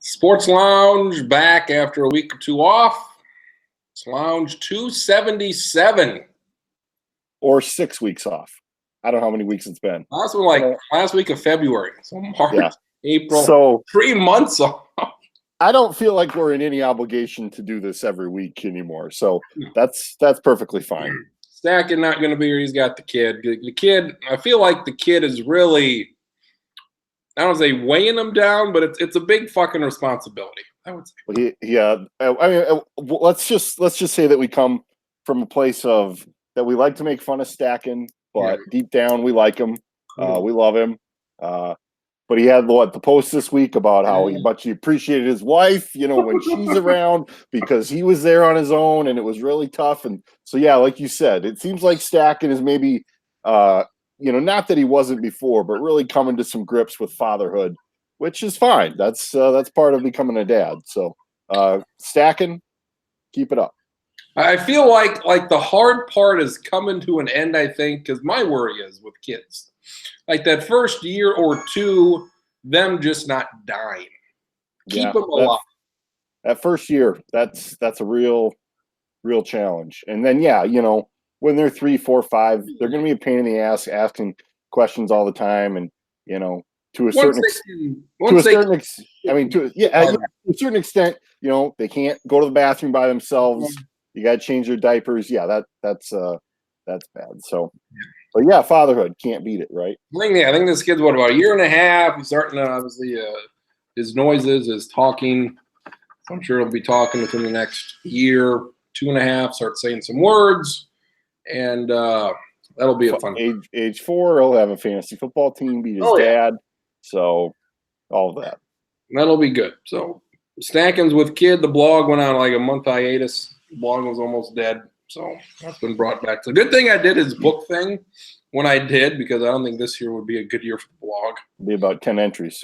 Sports Lounge back after a week or two off. It's Lounge 277. Or 6 weeks off. I don't know how many weeks it's been. Last one, last week of February. So March, April. So 3 months off. I don't feel like we're in any obligation to do this every week anymore. So that's perfectly fine. Stacking not going to be here. He's got the kid. The kid, I feel like the kid is really, I don't say weighing him down, but it's a big fucking responsibility, I would say. I mean, let's just say that we come from a place of that we like to make fun of Stacking, but deep down we like him. We love him. But he had the post this week about how much he appreciated his wife, when she's around, because he was there on his own and it was really tough. And so, like you said, it seems like Stacking is maybe, not that he wasn't before, but really coming to some grips with fatherhood, which is fine. That's part of becoming a dad. So, Stacking, keep it up. I feel like the hard part is coming to an end, I think, because my worry is with kids. Like that first year or two, them just not dying. Keep them alive. That first year, that's a real challenge. And then, when they're 3, 4, 5, they're going to be a pain in the ass asking questions all the time. And, to a certain extent, they can't go to the bathroom by themselves. You got to change their diapers. Yeah, that's bad. So. But fatherhood, can't beat it, right? I think this kid's about a year and a half. He's starting to obviously his noises, his talking. I'm sure he'll be talking within the next year, 2.5. Start saying some words, and that'll be a fun. Age 4, he'll have a fantasy football team, beat his dad. So all of that. That'll be good. So Stackins with kid. The blog went on like a month hiatus. The blog was almost dead. So that's been brought back. So good thing I did his book thing when I did, because I don't think this year would be a good year for the blog. It'd be about 10 entries.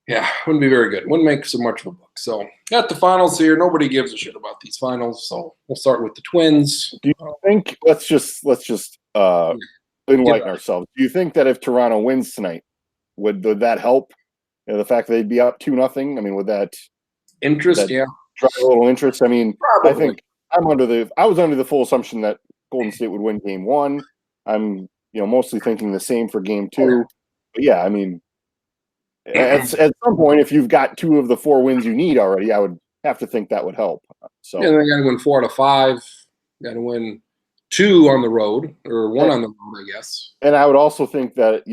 Yeah, wouldn't be very good. Wouldn't make so much of a book. So got the finals here. Nobody gives a shit about these finals. So we'll start with the Twins. Do you think? Let's just enlighten ourselves. Do you think that if Toronto wins tonight, would that help? The fact that they'd be up 2-0. I mean, would that interest? Drive a little interest. I mean, probably. I think. I was under the full assumption that Golden State would win game 1. I'm, mostly thinking the same for game 2. But I mean, at some point, if you've got 2 of the 4 wins you need already, I would have to think that would help. So they got to win 4 out of 5. Got to win 2 on the road, or 1 on the road, I guess. And I would also think that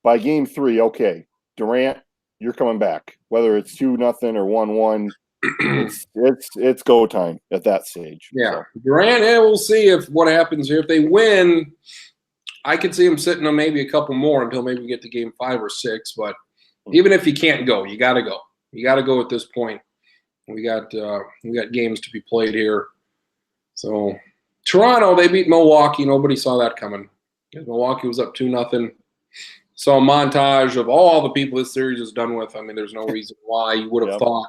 by game 3, okay, Durant, you're coming back, whether it's 2-0 or 1-1. It's go time at that stage. Yeah, so. Durant. We'll see what happens here. If they win, I could see him sitting on maybe a couple more until maybe we get to game 5 or 6. But even if you can't go, you got to go. You got to go at this point. We got games to be played here. So Toronto, they beat Milwaukee. Nobody saw that coming. Milwaukee was up 2-0. Saw a montage of all the people this series is done with. I mean, there's no reason why you would have thought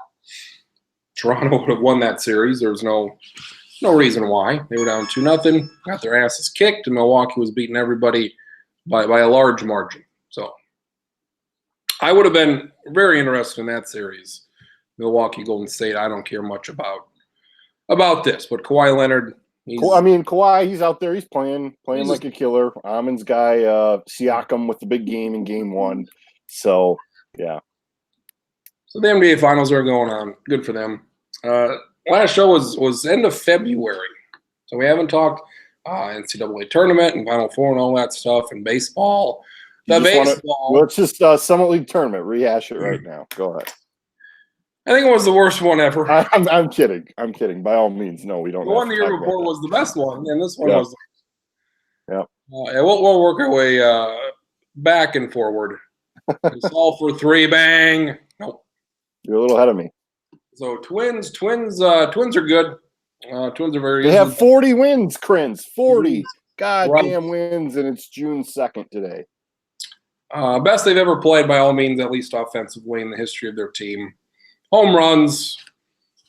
Toronto would have won that series. There was no reason why. They were down 2-0, got their asses kicked, and Milwaukee was beating everybody by a large margin. So I would have been very interested in that series. Milwaukee, Golden State, I don't care much about this. But Kawhi Leonard, Kawhi, he's out there. He's playing like a killer. Amon's guy, Siakam with the big game in game 1. So, yeah. So the NBA Finals are going on. Good for them. Last show was end of February. So we haven't talked NCAA tournament and Final Four and all that stuff and baseball. Let's just Summit League tournament. Rehash it right now. Go ahead. I think it was the worst one ever. I'm kidding. I'm kidding. By all means, no, we don't. The one the year before was the best one, and this one was. Yeah. We'll work our way back and forward. It's all for 3, bang. Nope. You're a little ahead of me. So Twins are good. Twins are very. They have 40 wins, Kriens. 40 goddamn wins, and it's June 2nd today. Best they've ever played, by all means, at least offensively in the history of their team. Home runs.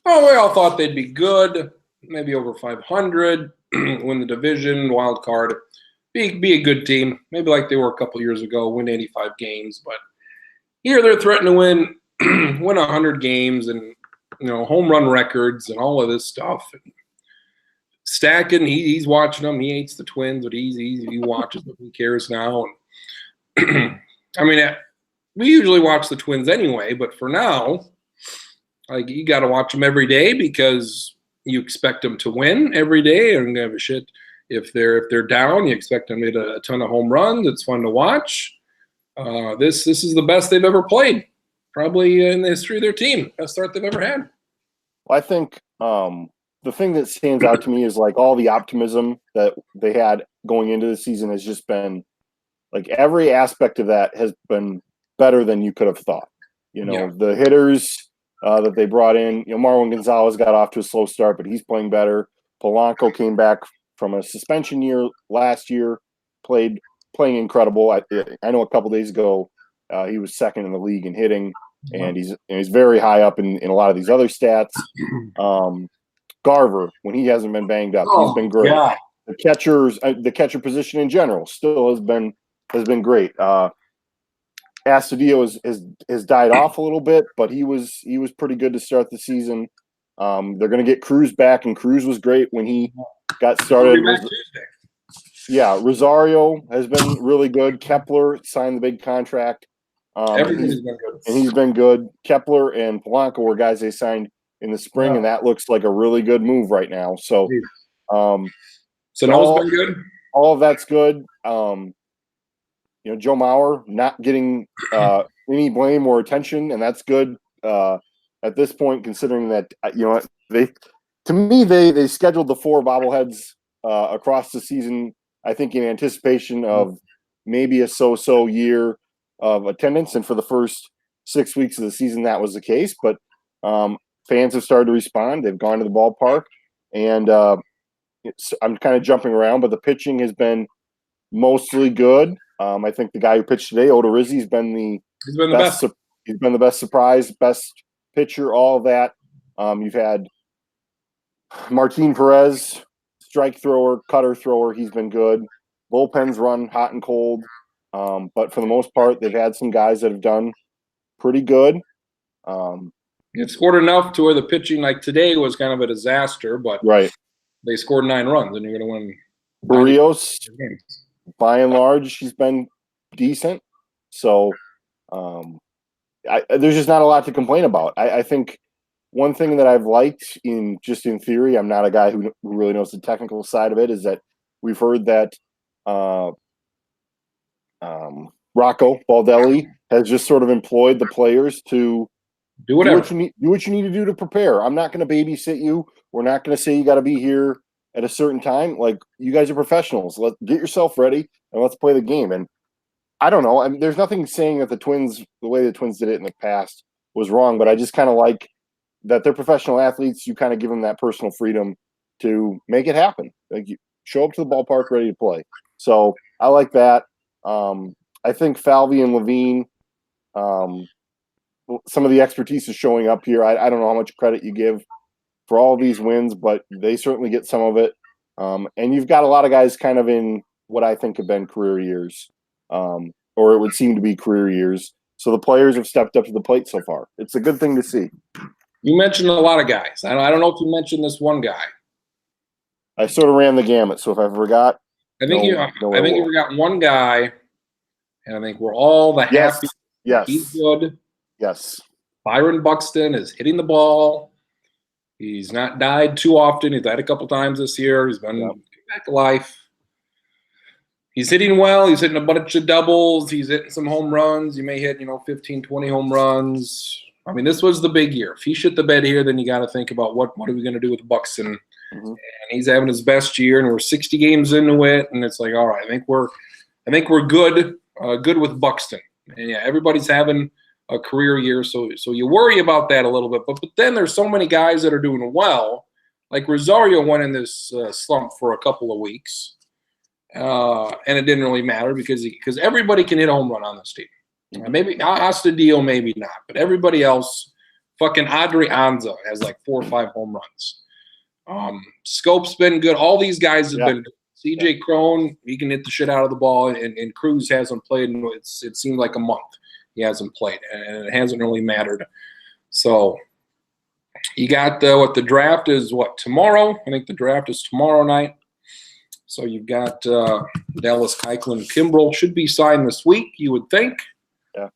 Oh, we all thought they'd be good, maybe over 500, win the division, wild card, be a good team, maybe like they were a couple years ago, win 85 games. But here they're threatening to win win 100 games and home run records and all of this stuff. And Stacking, he's watching them. He hates the Twins, but he watches them. He cares now. And I mean, we usually watch the Twins anyway, but for now, like, you got to watch them every day because you expect them to win every day. And give a shit if they're down. You expect them to hit a ton of home runs. It's fun to watch. This is the best they've ever played, probably in the history of their team. Best start they've ever had. I think the thing that stands out to me is like all the optimism that they had going into the season has just been like every aspect of that has been better than you could have thought. The hitters that they brought in, Marwin Gonzalez got off to a slow start, but he's playing better. Polanco came back from a suspension year last year, playing incredible. I know a couple days ago he was second in the league in hitting, and he's very high up in a lot of these other stats. Garver, when he hasn't been banged up, he's been great. Yeah. The catcher position in general still has been great. Astudillo has died off a little bit, but he was pretty good to start the season. They're going to get Kriens back, and Kriens was great when he got started. Yeah, Rosario has been really good. Kepler signed the big contract. Everybody's been good. And he's been good. Kepler and Polanco were guys they signed in the spring, and that looks like a really good move right now. So, Sano's been good. All of that's good. Joe Mauer not getting any blame or attention, and that's good at this point, considering that they scheduled the 4 bobbleheads across the season. I think in anticipation of maybe a so-so year of attendance, and for the first 6 weeks of the season, that was the case. But fans have started to respond. They've gone to the ballpark, and I'm kind of jumping around, but the pitching has been mostly good. I think the guy who pitched today, Odorizzi, has been the best. He's been the best surprise, best pitcher, all of that. You've had Martin Perez, strike thrower, cutter thrower. He's been good. Bullpens run hot and cold. But for the most part, they've had some guys that have done pretty good. It scored enough to where the pitching, like today, was kind of a disaster, but they scored 9 runs, and you're going to win. Barrios, by and large, he's been decent. So there's just not a lot to complain about. I think one thing that I've liked in theory, I'm not a guy who really knows the technical side of it, is that we've heard that Rocco Baldelli has just sort of employed the players to do what you need to do to prepare. I'm not going to babysit you. We're not going to say you got to be here at a certain time. Like, you guys are professionals. Let's get yourself ready and let's play the game. And I don't know. There's nothing saying that the way the Twins did it in the past was wrong, but I just kind of like that they're professional athletes. You kind of give them that personal freedom to make it happen. Like, you show up to the ballpark ready to play. So I like that. I think Falvey and Levine, some of the expertise is showing up here. I don't know how much credit you give for all of these wins, but they certainly get some of it. And you've got a lot of guys kind of in what I think have been career years, or it would seem to be career years. So the players have stepped up to the plate so far. It's a good thing to see. You mentioned a lot of guys. I don't know if you mentioned this one guy. I sort of ran the gamut, so if I forgot, I think you forgot one guy, and I think we're all the happy. Yes, he's good. Yes, Byron Buxton is hitting the ball. He's not died too often. He's died a couple times this year. He's been back to life. He's hitting well. He's hitting a bunch of doubles. He's hitting some home runs. You may hit 15, 20 home runs. I mean, this was the big year. If he shit the bed here, then you got to think about what are we going to do with Buxton. Mm-hmm. And he's having his best year, and we're 60 games into it, and it's like, all right, I think we're good with Buxton. And yeah, everybody's having a career year, so you worry about that a little bit. But then there's so many guys that are doing well. Like Rosario went in this slump for a couple of weeks, and it didn't really matter because everybody can hit a home run on this team. Maybe Astudillo, maybe not, but everybody else, fucking Adri Anza has like 4 or 5 home runs. Scope's been good. All these guys have been good. CJ Crone, he can hit the shit out of the ball, and Kriens hasn't played in it seemed like a month. he hasn't played, and it hasn't really mattered. So you got the draft is tomorrow? I think the draft is tomorrow night. So you've got Dallas, Keuchel, and Kimbrel should be signed this week, you would think. Yeah.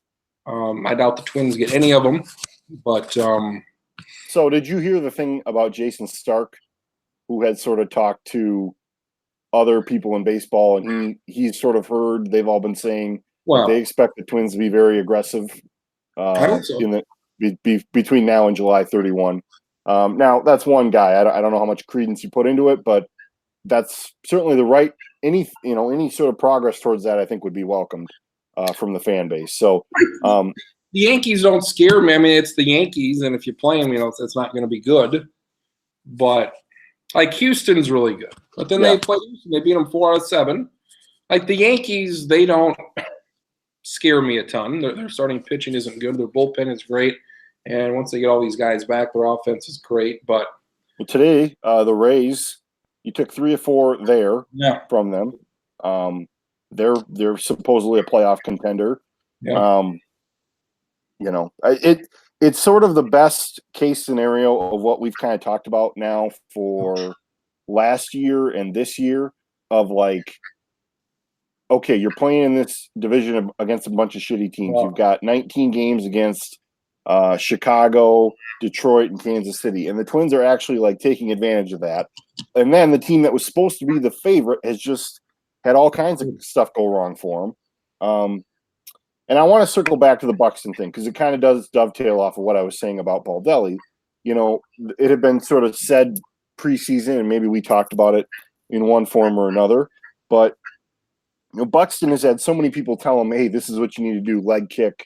I doubt the Twins get any of them, but so did you hear the thing about Jason Stark, who had sort of talked to other people in baseball, and he's sort of heard they've all been saying they expect the Twins to be very aggressive in the between now and July 31. Now that's one guy. I don't know how much credence you put into it, but that's certainly the right any sort of progress towards that I think would be welcomed from the fan base. So the Yankees don't scare me. I mean, it's the Yankees, and if you play them, it's not going to be good. But like Houston's really good, but then they play Houston. They beat them 4 out of 7. Like the Yankees, they don't scare me a ton. Their starting pitching isn't good. Their bullpen is great, and once they get all these guys back, their offense is great. But today, the Rays, you took 3 or 4 there from them. They're supposedly a playoff contender. Yeah. It's sort of the best case scenario of what we've kind of talked about now for last year and this year of like, okay, you're playing in this division against a bunch of shitty teams. You've got 19 games against Chicago, Detroit, and Kansas City. And the Twins are actually like taking advantage of that. And then the team that was supposed to be the favorite has just had all kinds of stuff go wrong for them. And I want to circle back to the Buxton thing because it kind of does dovetail off of what I was saying about Baldelli. It had been sort of said preseason, and maybe we talked about it in one form or another. But Buxton has had so many people tell him, "Hey, this is what you need to do: leg kick,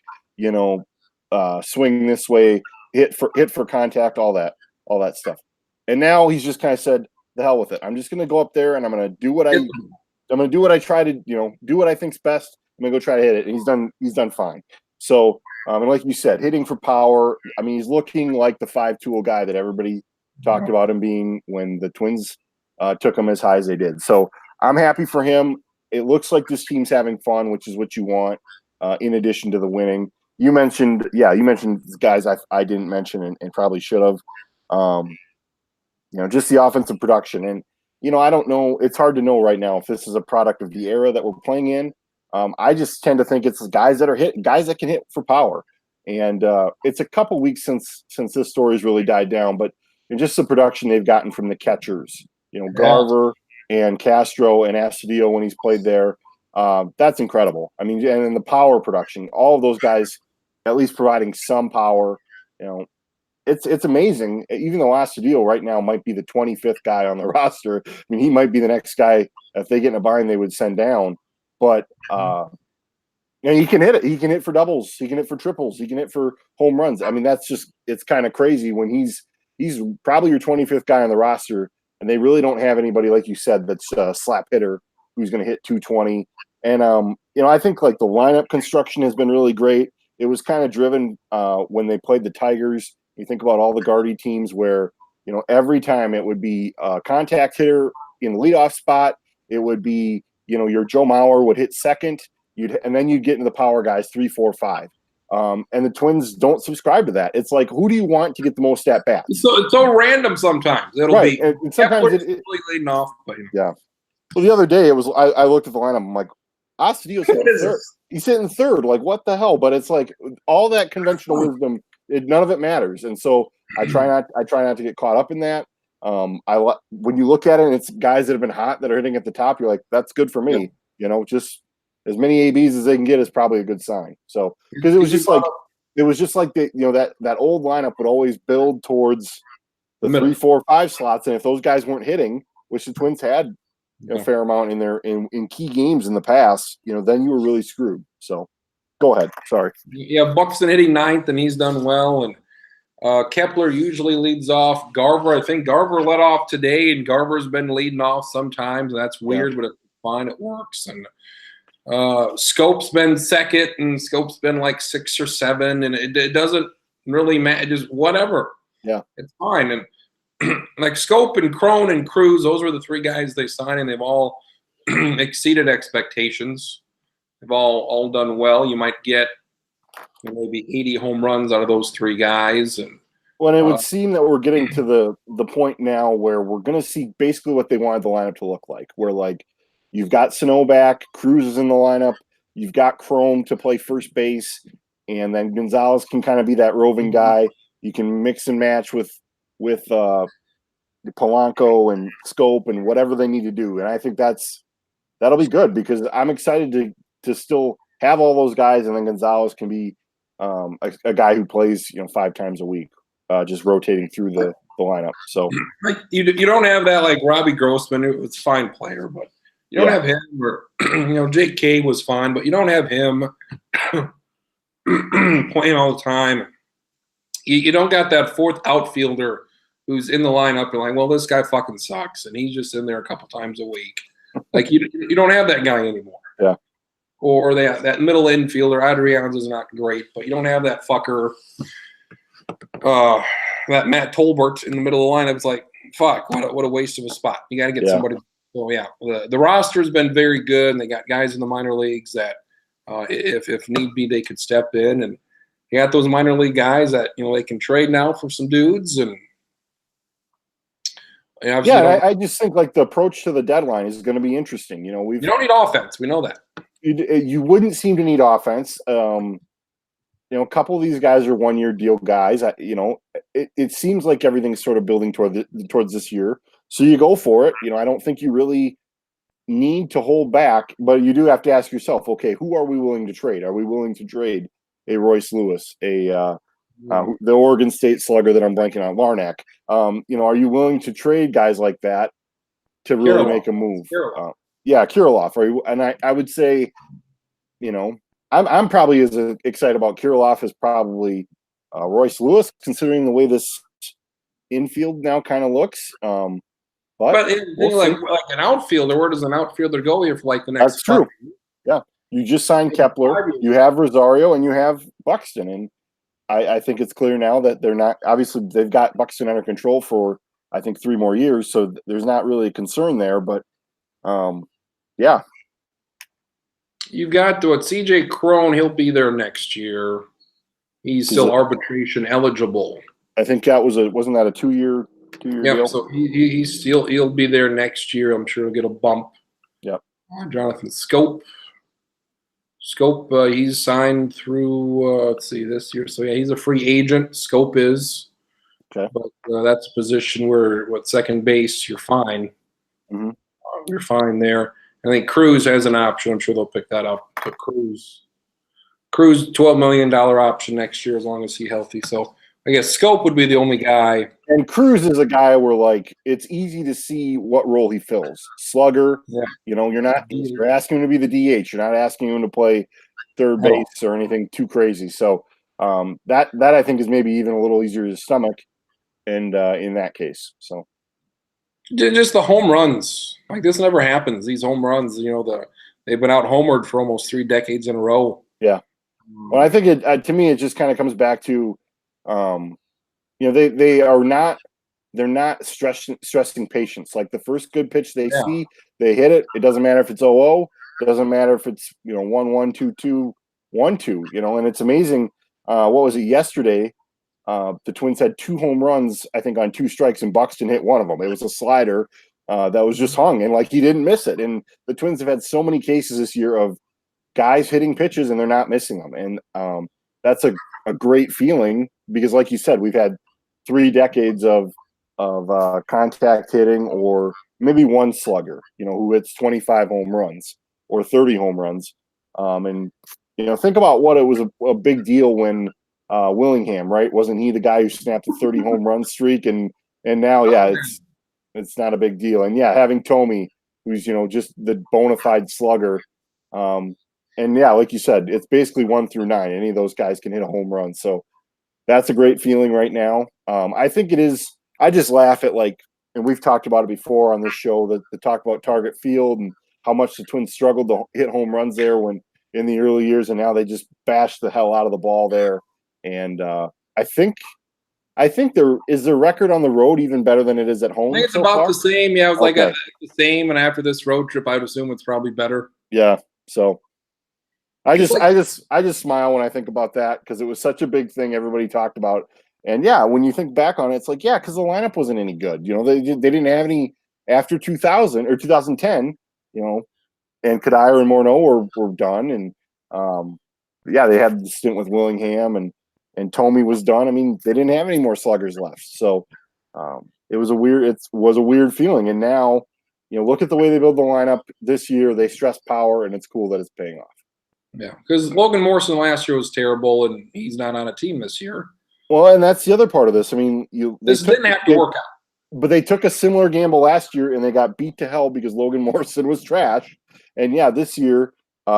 swing this way, hit for contact, all that stuff." And now he's just kind of said, "The hell with it! I'm just going to go up there and I'm going to do what I try to do what I think's best. I'm gonna go try to hit it," and he's done fine. So, and like you said, hitting for power. I mean, he's looking like the 5-tool guy that everybody talked about him being when the Twins took him as high as they did. So, I'm happy for him. It looks like this team's having fun, which is what you want. In addition to the winning, you mentioned guys I didn't mention and probably should have. Just the offensive production, and I don't know. It's hard to know right now if this is a product of the era that we're playing in. I just tend to think it's guys that can hit for power, and it's a couple weeks since this story's really died down. But just the production they've gotten from the catchers, Garver and Castro and Astudillo when he's played there, that's incredible. I mean, and then the power production, all of those guys at least providing some power. It's amazing. Even though Astudillo right now might be the 25th guy on the roster, I mean, he might be the next guy if they get in a bind they would send down. But he can hit it. He can hit for doubles. He can hit for triples. He can hit for home runs. I mean, it's kind of crazy when he's probably your 25th guy on the roster, and they really don't have anybody, like you said, that's a slap hitter who's going to hit 220. And I think like the lineup construction has been really great. It was kind of driven when they played the Tigers. You think about all the Gardy teams where every time it would be a contact hitter in the leadoff spot. It would be your Joe Mauer would hit second, and then you'd get into the power guys 3, 4, 5. And the Twins don't subscribe to that. It's like, who do you want to get the most at bats? So it's so random sometimes. It'll be and sometimes it's really leading off. But, yeah. Well, the other day it was I looked at the lineup. I'm like, Astudillo's hitting third. He's hitting third. Like, what the hell? But it's like all that conventional wisdom. None of it matters. And so I try not to get caught up in that. When you look at it and it's guys that have been hot that are hitting at the top, you're like, that's good for me. Just as many ABs as they can get is probably a good sign. So, because it was just like that old lineup would always build towards the 3, 4, 5 slots. And if those guys weren't hitting, which the Twins had a fair amount in their, in key games in the past, then you were really screwed. So go ahead. Sorry. Yeah. Buxton hitting 9th and he's done well. And, Kepler usually leads off. Garver, I think Garver led off today, and Garver's been leading off sometimes. And that's weird, but it's fine. It works. And Scope's been second, and Scope's been like 6 or 7, and it doesn't really matter. Just whatever. Yeah, it's fine. And like Scope and Crone and Cruz, those were the 3 guys they signed, and they've all exceeded expectations. They've all done well. You might get maybe 80 home runs out of those three guys. And Well, it would seem that we're getting to the point now where we're going to see basically what they wanted the lineup to look like. Where like you've got Sano back, Cruz is in the lineup, you've got Chrome to play first base, and then Gonzalez can kind of be that roving guy. You can mix and match with Polanco and Scope and whatever they need to do. And I think that'll be good because I'm excited to still have all those guys, and then Gonzalez can be a guy who plays 5 times a week, just rotating through the lineup. So like you don't have that like Robbie Grossman, who was a fine player, but you don't have him. Or Jake K was fine, but you don't have him playing all the time. You don't got that fourth outfielder who's in the lineup and like, well, this guy fucking sucks, and he's just in there a couple times a week. Like you don't have that guy anymore. Yeah. Or that middle infielder, Adrians is not great, but you don't have that fucker, that Matt Tolbert in the middle of the lineup. It's like, fuck, what a waste of a spot. You got to get somebody. So yeah, the roster's been very good, and they got guys in the minor leagues that, if need be, they could step in, and you got those minor league guys that they can trade now for some dudes, and I just think like the approach to the deadline is going to be interesting. You don't need offense. We know that. You wouldn't seem to need offense. A couple of these guys are 1-year deal guys. It seems like everything's sort of building towards this year. So you go for it. I don't think you really need to hold back, but you do have to ask yourself, okay, who are we willing to trade? Are we willing to trade a Royce Lewis, the Oregon State slugger that I'm blanking on, Larnack? Are you willing to trade guys like that to really make a move? Kirilloff. And I would say, I'm probably as excited about Kirilloff as probably Royce Lewis, considering the way this infield now kind of looks. But like an outfielder, where does an outfielder go here for like the next? That's true. Yeah, you just signed Kepler, you have Rosario, and you have Buxton, and I think it's clear now that they're not. Obviously, they've got Buxton under control for I think 3 more years, so there's not really a concern there. But yeah. You've got CJ Crone. He'll be there next year. He's still arbitration eligible. I think that wasn't that a 2-year deal? So he'll be there next year. I'm sure he'll get a bump. Yeah. Jonathan Scope, he's signed through this year. So yeah, he's a free agent. Scope is. Okay. But that's a position where second base, you're fine. Mm-hmm. You're fine there. I think Cruz has an option. I'm sure they'll pick that up. But Cruz, $12 million option next year as long as he's healthy. So I guess Scope would be the only guy. And Cruz is a guy where like it's easy to see what role he fills. Slugger. Yeah. You're asking him to be the DH. You're not asking him to play third base or anything too crazy. So that I think is maybe even a little easier to stomach, and in that case. So. Just the home runs. Like this never happens. These home runs, they've been out homered for almost 3 decades in a row. Yeah. Well, I think to me, it just kind of comes back to, they're not stressing patience. Like the first good pitch they see, they hit it. It doesn't matter if it's 0-0. It doesn't matter if it's 1-1, 2-2, 1-2. And it's amazing. What was it yesterday? The Twins had 2 home runs, I think, on 2 strikes, and Buxton hit one of them. It was a slider that was just hung, and like he didn't miss it. And the Twins have had so many cases this year of guys hitting pitches and they're not missing them, and that's a great feeling because, like you said, we've had 3 decades of contact hitting, or maybe one slugger, who hits 25 home runs or 30 home runs, and think about what it was a big deal when. Willingham, right? Wasn't he the guy who snapped a 30 home run streak? And now, it's not a big deal. And having Tomey, who's just the bona fide slugger, and like you said, it's basically 1 through 9. Any of those guys can hit a home run, so that's a great feeling right now. I think it is. I just laugh at and we've talked about it before on this show, that the talk about Target Field and how much the Twins struggled to hit home runs there when in the early years, and now they just bash the hell out of the ball there. And I think their record on the road even better than it is at home. I think it's about the same. Yeah, it was the same. And after this road trip, I'd assume it's probably better. Yeah. So I just smile when I think about that because it was such a big thing everybody talked about. And yeah, when you think back on it, it's like, yeah, because the lineup wasn't any good. They didn't have any after 2000 or 2010. And Kadire and Morneau were done, and yeah, they had the stint with Willingham, and Tomey was done. I mean, they didn't have any more sluggers left, so it was a weird feeling. And now, look at the way they build the lineup this year. They stress power, and it's cool that it's paying off. Yeah, because Logan Morrison last year was terrible, and he's not on a team this year. Well, and that's the other part of this. I mean, this didn't have to work out. But they took a similar gamble last year, and they got beat to hell because Logan Morrison was trash. And yeah, this year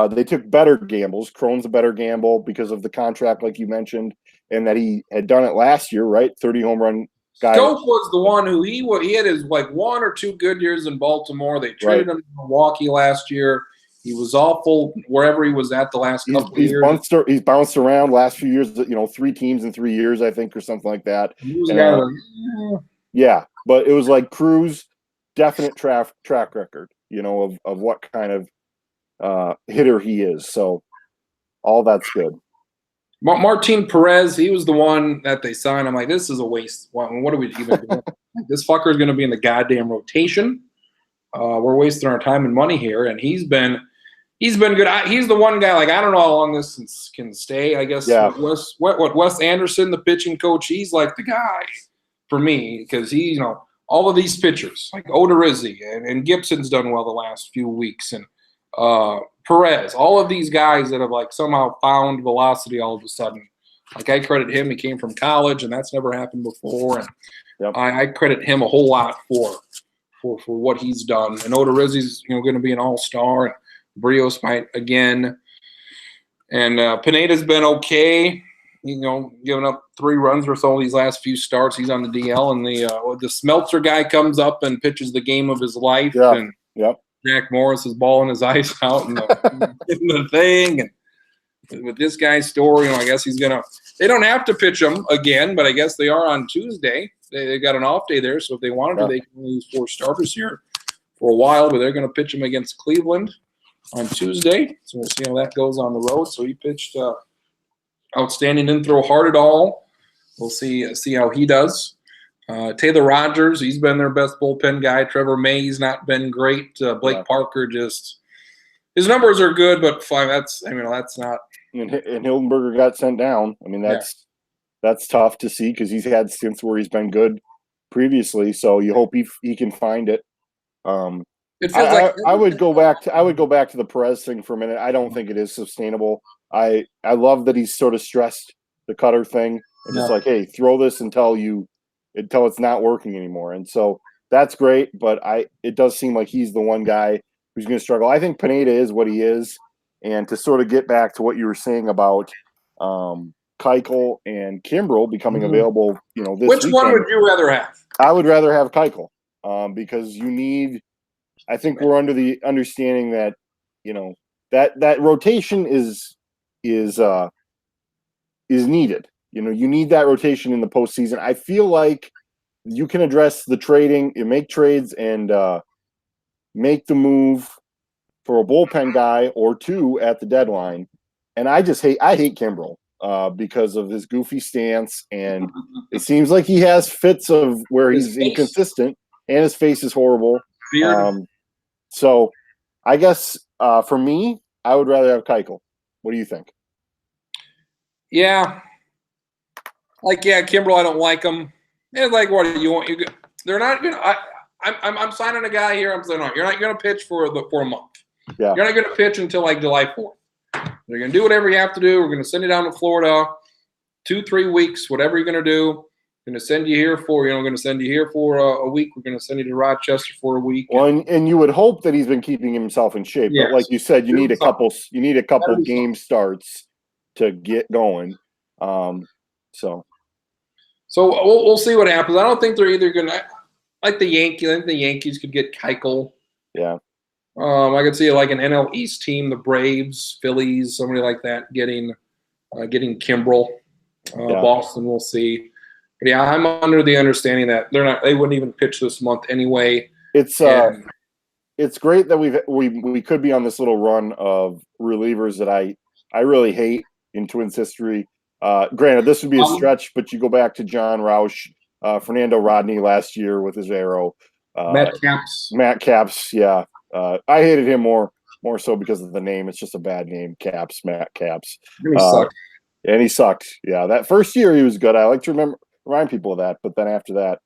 they took better gambles. Kroen's a better gamble because of the contract, like you mentioned, and that he had done it last year, right? 30 home run guy. Stoke was the one who he had his like 1 or 2 good years in Baltimore. They traded him to Milwaukee last year. He was awful wherever he was at the last couple of years. He's bounced around last few years, 3 teams in 3 years, I think, or something like that. Yeah, but it was like Cruz, definite track record, of what kind of hitter he is. So all that's good. Martin Perez, he was the one that they signed. I'm like, this is a waste. What are we even doing? This fucker is going to be in the goddamn rotation. We're wasting our time and money here, and he's been good. He's the one guy. Like, I don't know how long this can stay. I guess Wes Anderson, the pitching coach, he's like the guy for me because he, all of these pitchers like Odorizzi and Gibson's done well the last few weeks, and Perez, all of these guys that have like somehow found velocity all of a sudden. Like, I credit him. He came from college, and that's never happened before. And I credit him a whole lot for what he's done. And Odorizzi's going to be an all-star, and Brios might again. And Pineda's been okay. Giving up 3 runs or so these last few starts. He's on the DL, and the Smeltzer guy comes up and pitches the game of his life. Yeah. And Jack Morris is bawling his eyes out in the thing. And with this guy's story, I guess he's gonna. They don't have to pitch him again, but I guess they are on Tuesday. They got an off day there, so if they wanted to, they can only use 4 starters here for a while. But they're going to pitch him against Cleveland on Tuesday, so we'll see how that goes on the road. So he pitched outstanding, didn't throw hard at all. We'll see how he does. Taylor Rogers, he's been their best bullpen guy. Trevor May's not been great. Blake Parker his numbers are good, but 5. That's not. And Hildenberger got sent down. I mean, that's tough to see because he's had stints where he's been good previously. So you hope he can find it. It feels like I would go back to the Perez thing for a minute. I don't think it is sustainable. I love that he's sort of stressed the cutter thing and just like, hey, throw this until it's not working anymore. And so that's great, but it does seem like he's the one guy who's going to struggle. I think Pineda is what he is. And to sort of get back to what you were saying about Keuchel and Kimbrel becoming available, this Which weekend, one would you rather have? I would rather have Keuchel because you need. I think we're under the understanding that that rotation is needed. You need that rotation in the postseason. I feel like you can address the trading, you make trades, and make the move for a bullpen guy or 2 at the deadline. And I hate Kimbrel because of his goofy stance, and it seems like he has fits of where he's inconsistent, and his face is horrible. So I guess for me, I would rather have Keuchel. What do you think? Yeah. Kimbrel, I don't like him. It's like, what do you want? They're not going to – I'm signing a guy here. I'm saying, no, you're not going to pitch for a month. Yeah. You're not going to pitch until like July 4th. They're going to do whatever you have to do. We're going to send you down to Florida 2-3 weeks, whatever you're going to do. We're going to send you here for, we're going to send you here for a week. We're going to send you to Rochester for a week. Well, and you would hope that he's been keeping himself in shape. Yes. But like you said, you need a couple game starts to get going. So we'll see what happens. I don't think they're either going to like the Yankees. I think the Yankees could get Keuchel. Yeah. I could see like an NL East team, the Braves, Phillies, somebody like that getting Kimbrel. Boston, we'll see. But yeah, I'm under the understanding that they wouldn't even pitch this month anyway. It's great that we could be on this little run of relievers that I I really hate in Twins history. Granted, this would be a stretch, but you go back to John Roush, Fernando Rodney last year with his arrow. Matt Capps, yeah. I hated him more so because of the name. It's just a bad name, Capps, Matt Capps. And he sucked. And he sucked. Yeah, that first year he was good. I like to remind people of that, but then after that,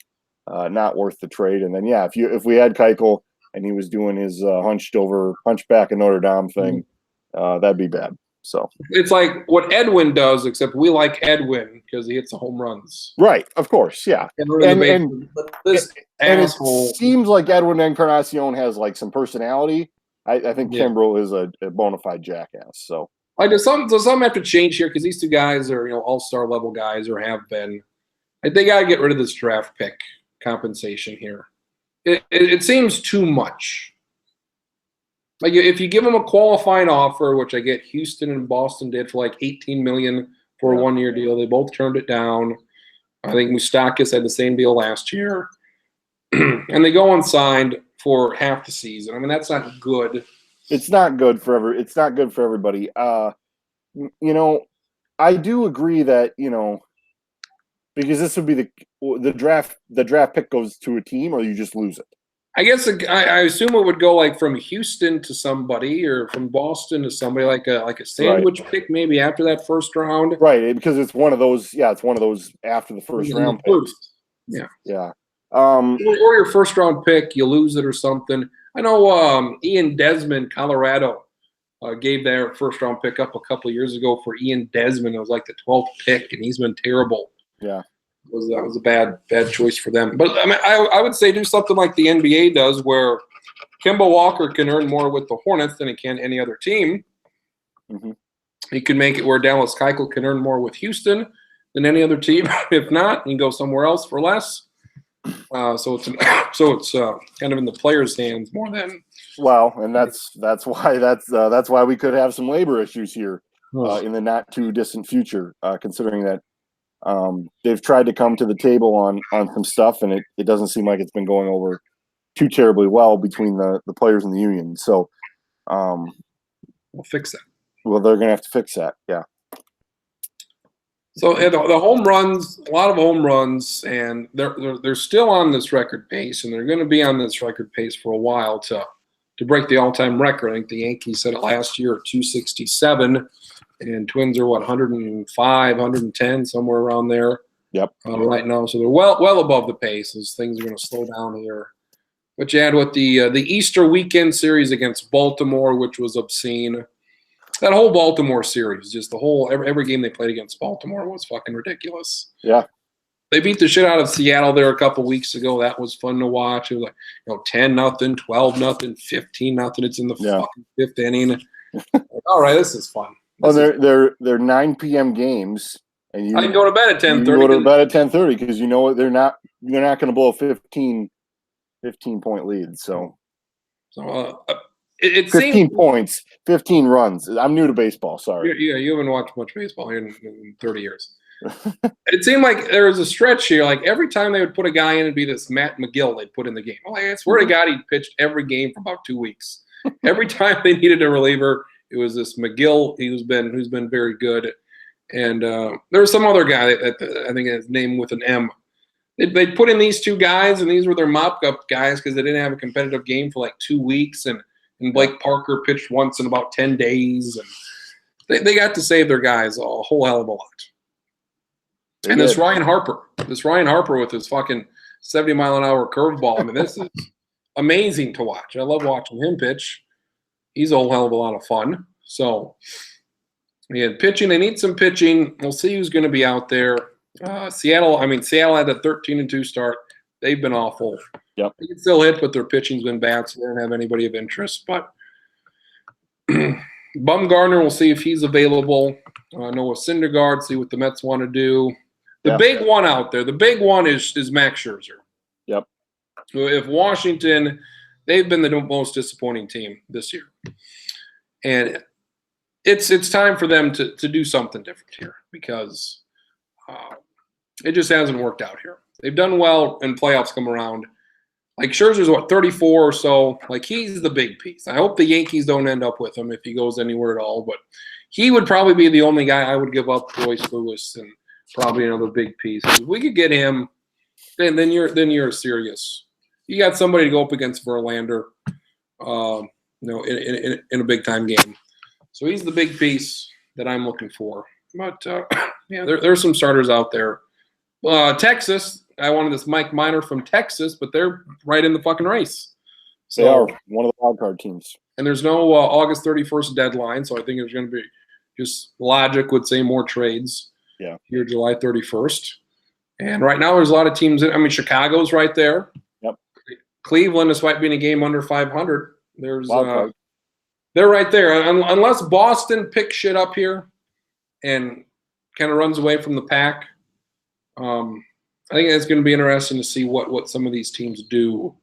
not worth the trade. And then if we had Keuchel and he was doing his hunchback in Notre Dame thing, that'd be bad. So it's like what Edwin does, except we like Edwin because he hits the home runs. Right, of course, yeah. And this asshole. It seems like Edwin Encarnacion has like some personality. I think Kimbrel is a bona fide jackass. So does some have to change here because these two guys are all-star level guys or have been. They got to get rid of this draft pick compensation here. It seems too much. Like if you give them a qualifying offer, which I get Houston and Boston did for like $18 million for a 1-year deal, they both turned it down. I think Moustakas had the same deal last year, and they go unsigned for half the season. I mean, that's not good. It's not good for everybody. I do agree that because this would be the draft pick goes to a team or you just lose it. I guess I assume it would go like from Houston to somebody or from Boston to somebody like a sandwich pick maybe after that first round. Right, because it's one of those. Yeah, it's one of those after the first round picks. Yeah. Or your first round pick, you lose it or something. I know Ian Desmond, Colorado, gave their first round pick up a couple of years ago for Ian Desmond. It was like the 12th pick, and he's been terrible. Yeah. That was a bad choice for them. But I mean, I would say do something like the NBA does, where Kemba Walker can earn more with the Hornets than he can any other team. Mm-hmm. He could make it where Dallas Keuchel can earn more with Houston than any other team. If not, he can go somewhere else for less. So it's kind of in the players' hands more than. Well, and that's why we could have some labor issues here in the not too distant future, considering that. They've tried to come to the table on some stuff, and it doesn't seem like it's been going over too terribly well between the players and the union. So we'll fix that. Well, they're going to have to fix that, yeah. So the home runs, a lot of home runs, and they're still on this record pace, and they're going to be on this record pace for a while to break the all-time record. I think the Yankees said it last year at 267. And Twins are 105, 110, somewhere around there. Yep. Right now, so they're well above the pace. As things are going to slow down here. But you had with the Easter weekend series against Baltimore, which was obscene. That whole Baltimore series, just the whole every game they played against Baltimore was fucking ridiculous. Yeah. They beat the shit out of Seattle there a couple weeks ago. That was fun to watch. It was like 10-0, 12-0, 15-0. It's in the fucking fifth inning. All right, this is fun. Oh, they're 9 p.m. games, and I can go to bed at 10:30. You go to bed at 10:30 because they're not going to blow a 15 point lead. So it 15 seems, points, 15 runs. I'm new to baseball. Sorry. Yeah, you haven't watched much baseball here in 30 years. It seemed like there was a stretch here. Like every time they would put a guy in, it'd be this Matt McGill they'd put in the game. Like, I swear to God, he pitched every game for about 2 weeks. Every time they needed a reliever. It was this McGill who's been very good, and there was some other guy that I think his name with an M. They'd put in these two guys, and these were their mop-up guys because they didn't have a competitive game for like 2 weeks, and Blake Parker pitched once in about 10 days, and they got to save their guys a whole hell of a lot. And this Ryan Harper with his fucking 70-mile-an-hour curveball. I mean, this is amazing to watch. I love watching him pitch. He's a whole hell of a lot of fun. So, yeah, pitching. They need some pitching. We'll see who's going to be out there. Seattle had a 13-2 start. They've been awful. Yep. They can still hit, but their pitching's been bad, so they don't have anybody of interest. But Bumgarner, we'll see if he's available. Noah Syndergaard, see what the Mets want to do. The big one out there, the big one is Max Scherzer. Yep. So if Washington – they've been the most disappointing team this year. And it's time for them to do something different here because it just hasn't worked out here. They've done well in playoffs come around. Like Scherzer's 34 or so. Like he's the big piece. I hope the Yankees don't end up with him if he goes anywhere at all. But he would probably be the only guy I would give up Royce Lewis and probably another big piece. If we could get him, then you're serious. You got somebody to go up against Verlander, in a big time game. So he's the big piece that I'm looking for. But there's some starters out there. Texas, I wanted this Mike Minor from Texas, but they're right in the fucking race. So, they are one of the wild card teams. And there's no August 31st deadline, so I think there's going to be just logic would say more trades. Yeah. Here, July 31st. And right now there's a lot of teams. Chicago's right there. Yep. Cleveland, despite being a game under 500, there's they're right there. Unless Boston picks shit up here and kind of runs away from the pack, I think it's going to be interesting to see what some of these teams do.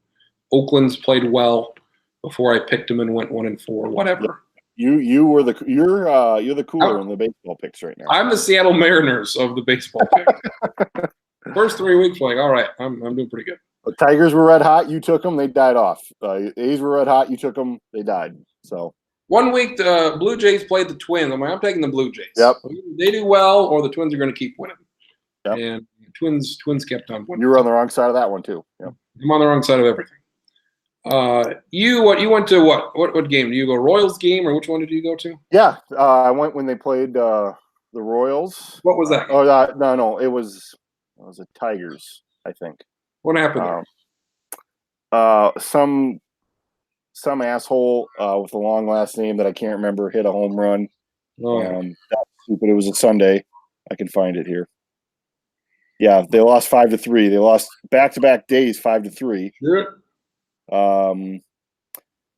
Oakland's played well before I picked them and went 1-4. Whatever. You're the cooler in the baseball picks right now. I'm the Seattle Mariners of the baseball pick. First 3 weeks, like, all right, I'm doing pretty good. The Tigers were red hot. You took them. They died off. A's were red hot. You took them. They died. So 1 week, the Blue Jays played the Twins. I'm taking the Blue Jays. Yep. They do well, or the Twins are going to keep winning. Yep. And Twins kept on winning. You were on the wrong side of that one too. Yep. I'm on the wrong side of everything. You went to what game? Do you go Royals game, or which one did you go to? Yeah, I went when they played the Royals. What was that? No, it was the Tigers, I think. What happened there? Some asshole with a long last name that I can't remember hit a home run. Oh. That's stupid. It was a Sunday. I can find it here. Yeah, they lost 5-3. They lost back-to-back days 5-3. Sure.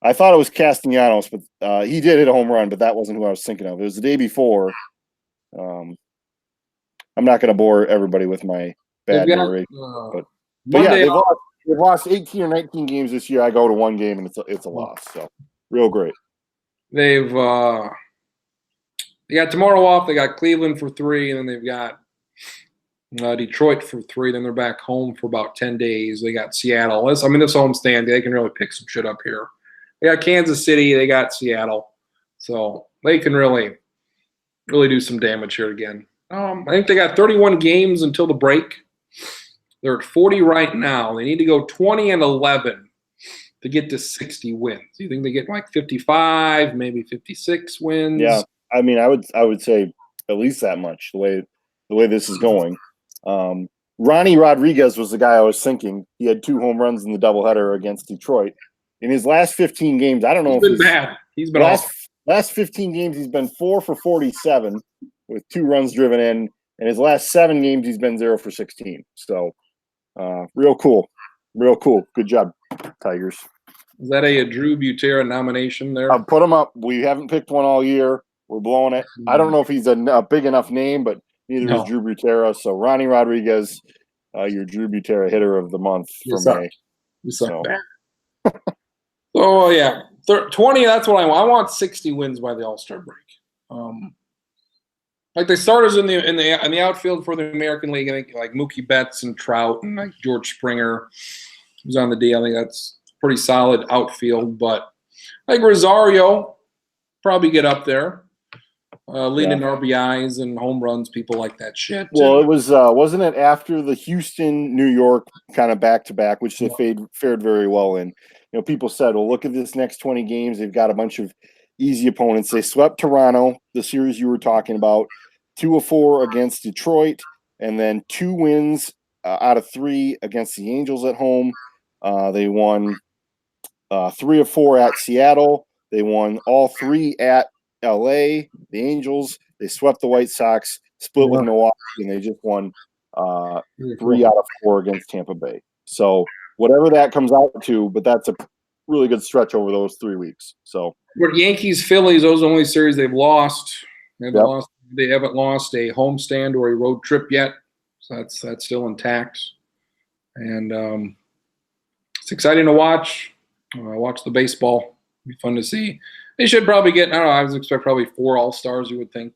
I thought it was Castellanos, but he did hit a home run, but that wasn't who I was thinking of. It was the day before. I'm not going to bore everybody with my bad narration, but yeah, they've lost 18 or 19 games this year. I go to one game and it's a loss. So real great. They got tomorrow off. They got Cleveland for 3, and then they've got Detroit for 3. Then they're back home for about 10 days. They got Seattle. This homestand, they can really pick some shit up here. They got Kansas City. They got Seattle. So they can really do some damage here again. I think they got 31 games until the break. They're at 40 right now. They need to go 20-11 to get to 60 wins. You think they get like 55, maybe 56 wins? Yeah, I mean, I would say at least that much. The way this is going. Ronnie Rodriguez was the guy I was thinking. He had 2 home runs in the doubleheader against Detroit. In his last 15 games, I don't know he's been bad. He's been last 15 games, he's been 4 for 47 with 2 runs driven in. And his last 7 games, he's been 0 for 16. So, real cool. Good job, Tigers. Is that a Drew Butera nomination there? I'll put him up. We haven't picked one all year. We're blowing it. I don't know if he's a big enough name, but neither is Drew Butera. So Ronnie Rodriguez, your Drew Butera hitter of the month for May. You suck bad. So yeah, 20. That's what I want. I want 60 wins by the All-Star break. Like the starters in the outfield for the American League, I think like Mookie Betts and Trout and like George Springer, who's on the deal. I think that's pretty solid outfield. But I think Rosario probably get up there. Leading RBIs and home runs, people like that shit. Well, it was wasn't it after the Houston, New York kind of back-to-back, which they fared very well in. You know, people said, well, look at this next 20 games. They've got a bunch of easy opponents. They swept Toronto, the series you were talking about, 2-4 against Detroit, and then 2 wins out of 3 against the Angels at home. They won 3-4 at Seattle. They won all 3 at LA, the Angels. They swept the White Sox, split with Milwaukee, and they just won 3 out of 4 against Tampa Bay. So whatever that comes out to, but that's a really good stretch over those 3 weeks. So Yankees, Phillies, those are the only series they've lost. They haven't lost a homestand or a road trip yet. So that's still intact. And it's exciting to watch. Watch the baseball. It'll be fun to see. They should probably get, I don't know, I would expect probably 4 All-Stars, you would think.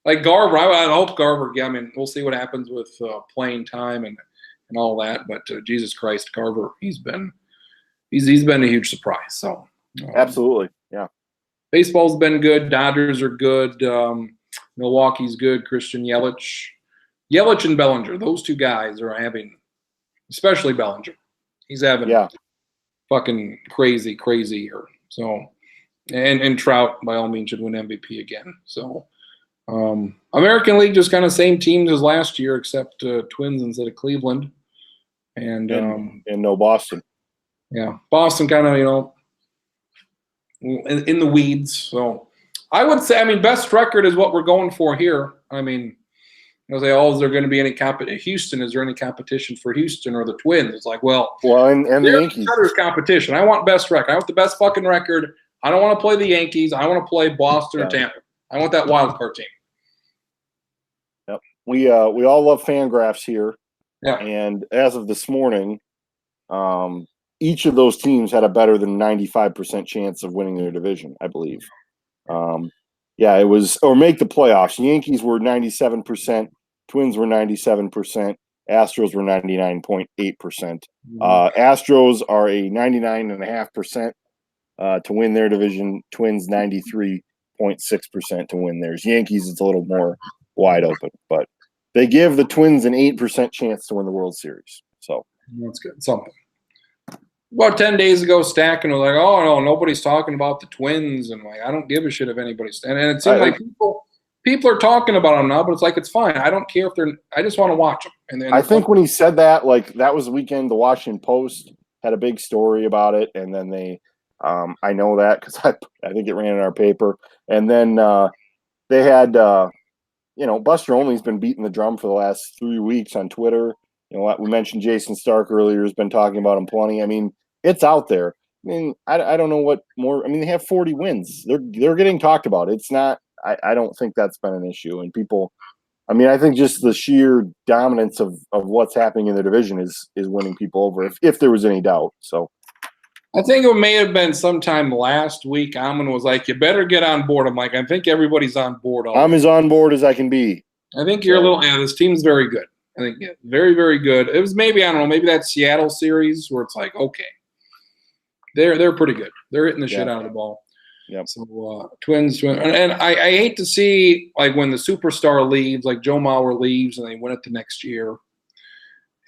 Like Garver, I hope Garver, I mean, we'll see what happens with playing time and all that. But Jesus Christ, Garver, he's been a huge surprise. So absolutely, yeah. Baseball's been good. Dodgers are good. Milwaukee's good. Christian Yelich. Yelich and Bellinger, those two guys are having, especially Bellinger. He's having fucking crazy year. So, and Trout, by all means, should win MVP again. So, American League just kind of same teams as last year, except Twins instead of Cleveland. And no Boston. Yeah, Boston kind of, in the weeds. So I would say, best record is what we're going for here. Say, is there going to be any Houston? Is there any competition for Houston or the Twins? It's like, and the Yankees. There's competition. I want best record. I want the best fucking record. I don't want to play the Yankees. I want to play Boston or Tampa. I want that wild card team. Yep. We all love Fangraphs here. Yeah. And as of this morning, each of those teams had a better than 95% chance of winning their division, I believe. It was, or make the playoffs. The Yankees were 97%, Twins were 97%, Astros were 99.8%. Astros are a 99.5% to win their division, Twins 93.6% to win theirs. Yankees, it's a little more wide open, but they give the Twins an 8% chance to win the World Series. So that's good. Something. About 10 days ago, Stacking was like, "Oh no, nobody's talking about the Twins," and I don't give a shit if anybody's. And it seemed like people are talking about them now, but it's like it's fine. I don't care if they're. I just want to watch them. And then I think when he said that, that was the weekend. The Washington Post had a big story about it, and then they, I know that because I think it ran in our paper, and then they had, Buster Olney's been beating the drum for the last 3 weeks on Twitter. We mentioned Jason Stark earlier has been talking about him plenty. It's out there. I don't know what more. They have 40 wins. They're getting talked about. It's not. I don't think that's been an issue. And people, I think just the sheer dominance of what's happening in the division is winning people over. If there was any doubt. So, I think it may have been sometime last week. Amon was like, "You better get on board." I'm like, I think everybody's on board. I'm as on board as I can be. I think you're a little. Yeah, this team's very good. I think very, very good. It was maybe, I don't know, maybe that Seattle series where it's like, okay, they're pretty good. They're hitting the shit out of the ball. Yep. So Twins, and I hate to see when the superstar leaves, like Joe Mauer leaves, and they win it the next year,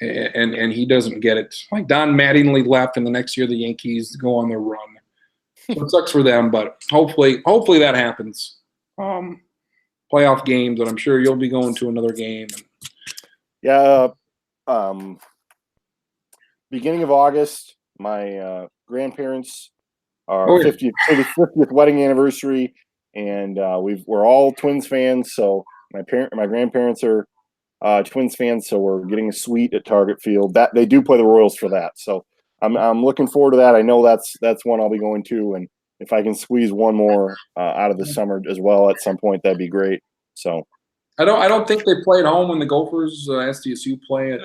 and he doesn't get it. Like Don Mattingly left, and the next year the Yankees go on their run. So it sucks for them, but hopefully that happens. Playoff games, and I'm sure you'll be going to another game. Yeah, beginning of August, my grandparents are 50th wedding anniversary, and we're all Twins fans. So my grandparents are Twins fans, so we're getting a suite at Target Field. That they do play the Royals for that, so I'm looking forward to that. I know that's one I'll be going to, and if I can squeeze one more out of the summer as well at some point, that'd be great. So. I don't think they play at home when the Gophers SDSU play it.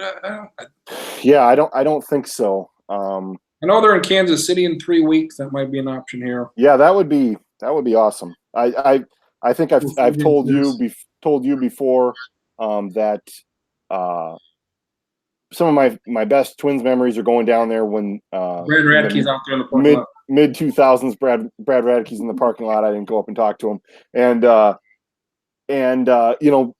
I don't think so. I know they're in Kansas City in 3 weeks. That might be an option here. Yeah, that would be awesome. I think I've told you before that some of my best Twins memories are going down there when Brad Radke's out there in the parking lot. Mid 2000s. Brad Radke's in the parking lot. I didn't go up and talk to him, and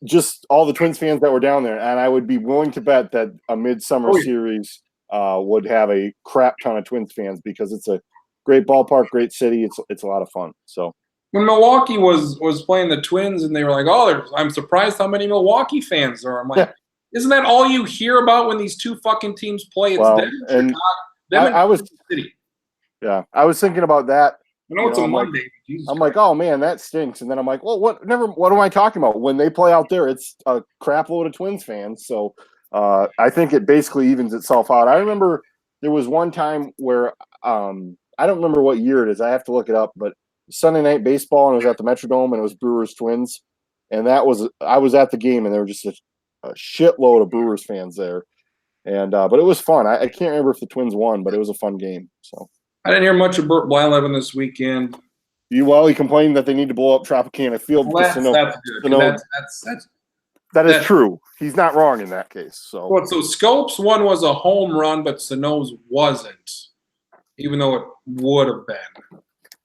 just all the Twins fans that were down there. And I would be willing to bet that a midsummer series would have a crap ton of Twins fans because it's a great ballpark, great city. It's a lot of fun. So when Milwaukee was playing the Twins and they were like, I'm surprised how many Milwaukee fans there are. I'm like, isn't that all you hear about when these two fucking teams play? It's them and Chicago, I was City. Yeah, I was thinking about that. I know it's a Monday. I'm like, oh man, that stinks. And then I'm like, well, what am I talking about? When they play out there, it's a crap load of Twins fans. So I think it basically evens itself out. I remember there was one time where I don't remember what year it is. I have to look it up, but Sunday Night Baseball, and it was at the Metrodome, and it was Brewers Twins, and I was at the game, and there were just a shitload of Brewers fans there, and but it was fun. I can't remember if the Twins won, but it was a fun game. So. I didn't hear much of Burt Blyleven this weekend. He complained that they need to blow up Tropicana Field. Well, that's good. That is true. He's not wrong in that case. So Scopes one was a home run, but Sano's wasn't, even though it would have been.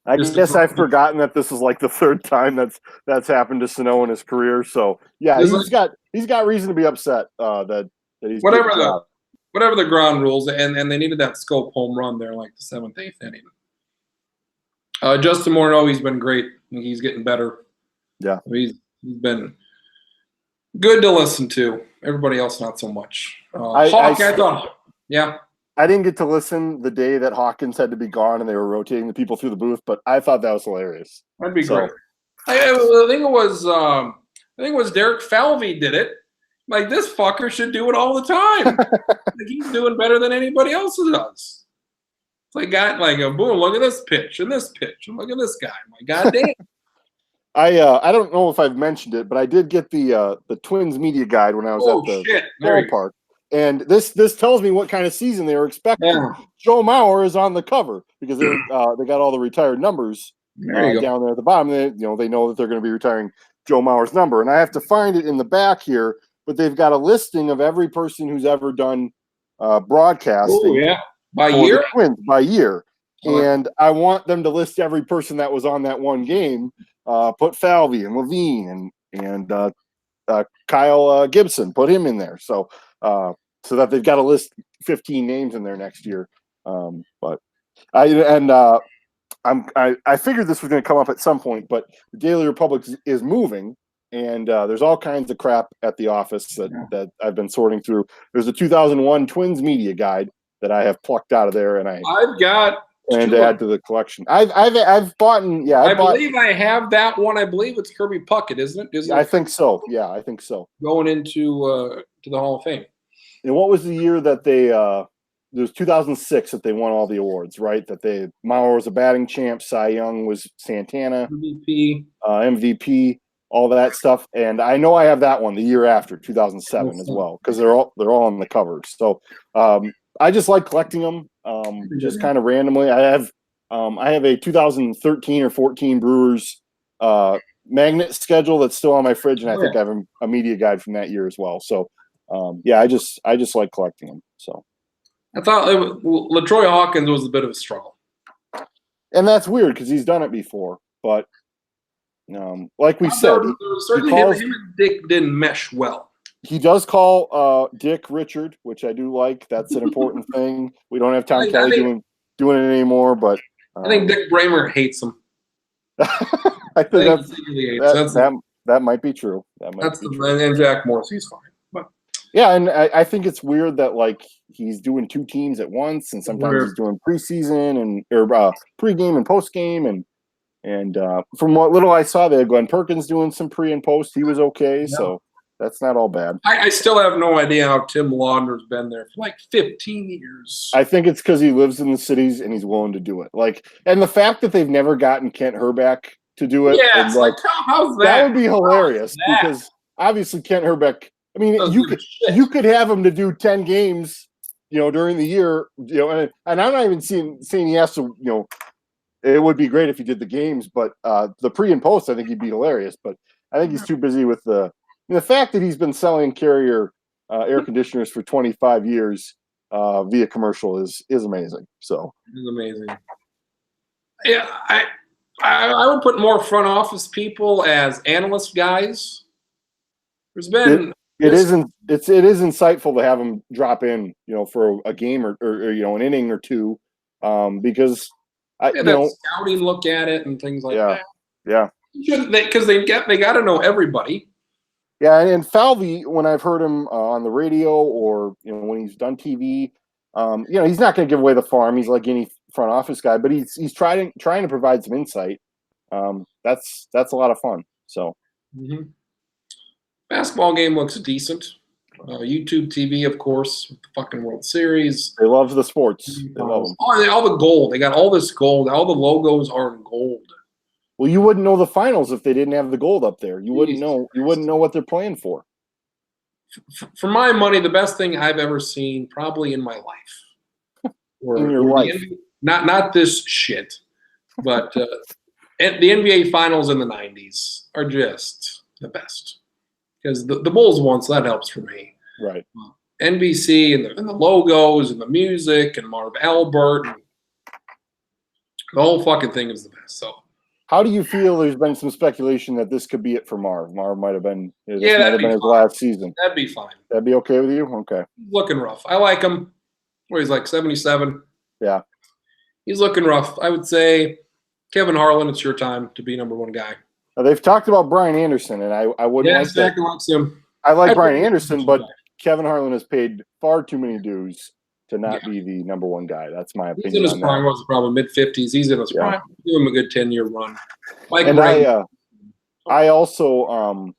I guess I've forgotten that this is like the third time that's happened to Sano in his career. So yeah, he's got reason to be upset that he's whatever the ground rules, and they needed that scope home run there, like the 7th, 8th inning. Justin Morneau, he's been great. He's getting better. Yeah, he's been good to listen to. Everybody else, not so much. Hawk, I thought, yeah. I didn't get to listen the day that Hawkins had to be gone and they were rotating the people through the booth, but I thought that was hilarious. That'd be great. I think it was Derek Falvey did it. Like, this fucker should do it all the time. Like, he's doing better than anybody else does. It's like, boom, look at this pitch and this pitch and look at this guy. My goddamn. I don't know if I've mentioned it, but I did get the Twins media guide when I was at the ballpark. And this tells me what kind of season they were expecting. Yeah. Joe Mauer is on the cover because they got all the retired numbers down there at the bottom. They know that they're going to be retiring Joe Mauer's number, and I have to find it in the back here. But they've got a listing of every person who's ever done broadcasting. By year. The Twins by year, and I want them to list every person that was on that one game. Put Falvey and Levine and Kyle Gibson. Put him in there. So that they've got to list 15 names in there next year. But I figured this was going to come up at some point, but the Daily Republic is moving, and there's all kinds of crap at the office that I've been sorting through. There's a 2001 Twins media guide that I have plucked out of there, and I've got and add to the collection. I've bought. I believe I have that one. I believe it's Kirby Puckett, isn't it? I think so. Yeah, I think so. Going into to the Hall of Fame. And what was the year that they? It was 2006 that they won all the awards, right? That Mauer was a batting champ, Cy Young was Santana, MVP, all that stuff. And I know I have that one the year after 2007 as well because they're all on the covers. So I just like collecting them, just kind of randomly. I have a 2013 or 14 Brewers magnet schedule that's still on my fridge, and I think I have a media guide from that year as well. So. I just like collecting them. So I thought LaTroy Hawkins was a bit of a struggle, and that's weird because he's done it before. But like we said, certainly him and Dick didn't mesh well. He does call Dick Richard, which I do like. That's an important thing. We don't have Tom Kelly doing it anymore, but I think Dick Bramer hates him. I think that might be true. And Jack Morrissey's fine. Yeah, and I think it's weird that he's doing two teams at once, and sometimes he's doing preseason or pregame and postgame, and from what little I saw, they had Glenn Perkins doing some pre and post. He was okay, so that's not all bad. I still have no idea how Tim Laudner's been there for 15 years. I think it's because he lives in the cities and he's willing to do it. And the fact that they've never gotten Kent Herbeck to do it, how's that? That would be hilarious because obviously Kent Herbeck. I mean, you could have him to do 10 games, during the year, and I'm not even saying he has to, it would be great if he did the games, but the pre and post, I think he'd be hilarious. But I think he's too busy with the fact that he's been selling Carrier air conditioners for 25 years via commercial is amazing. So it's amazing. Yeah, I would put more front office people as analyst guys. There's been. It is insightful to have him drop in, for a game or an inning or two, because scouting look at it and things like that. Yeah, because they got to know everybody. Yeah, and Falvey, when I've heard him on the radio or when he's done TV, he's not going to give away the farm. He's like any front office guy, but he's trying to provide some insight. That's a lot of fun. So. Mm-hmm. Basketball game looks decent. YouTube TV, of course, with the fucking World Series. They love the sports. They love them. All the gold. They got all this gold. All the logos are in gold. Well, you wouldn't know the finals if they didn't have the gold up there. You wouldn't know. You wouldn't know what they're playing for. For my money, the best thing I've ever seen, probably in my life. In your life, not this shit, but the NBA Finals in the '90s are just the best. Because the Bulls won, so that helps for me. Right. NBC and the logos and the music and Marv Albert. The whole fucking thing is the best. So. How do you feel? There's been some speculation that this could be it for Marv. Marv might have been. This might have been his last season. That'd be fine. That'd be okay with you? Okay. He's looking rough. I like him. Where he's like 77. Yeah. He's looking rough. I would say, Kevin Harlan, it's your time to be number one guy. They've talked about Brian Anderson, and I wouldn't like that. Likes him. I like Brian Anderson, but Kevin Harlan has paid far too many dues to not be the number one guy. That's my opinion. He's in his prime. Was probably mid-50s. He's in his prime. Give him a good 10-year run. I also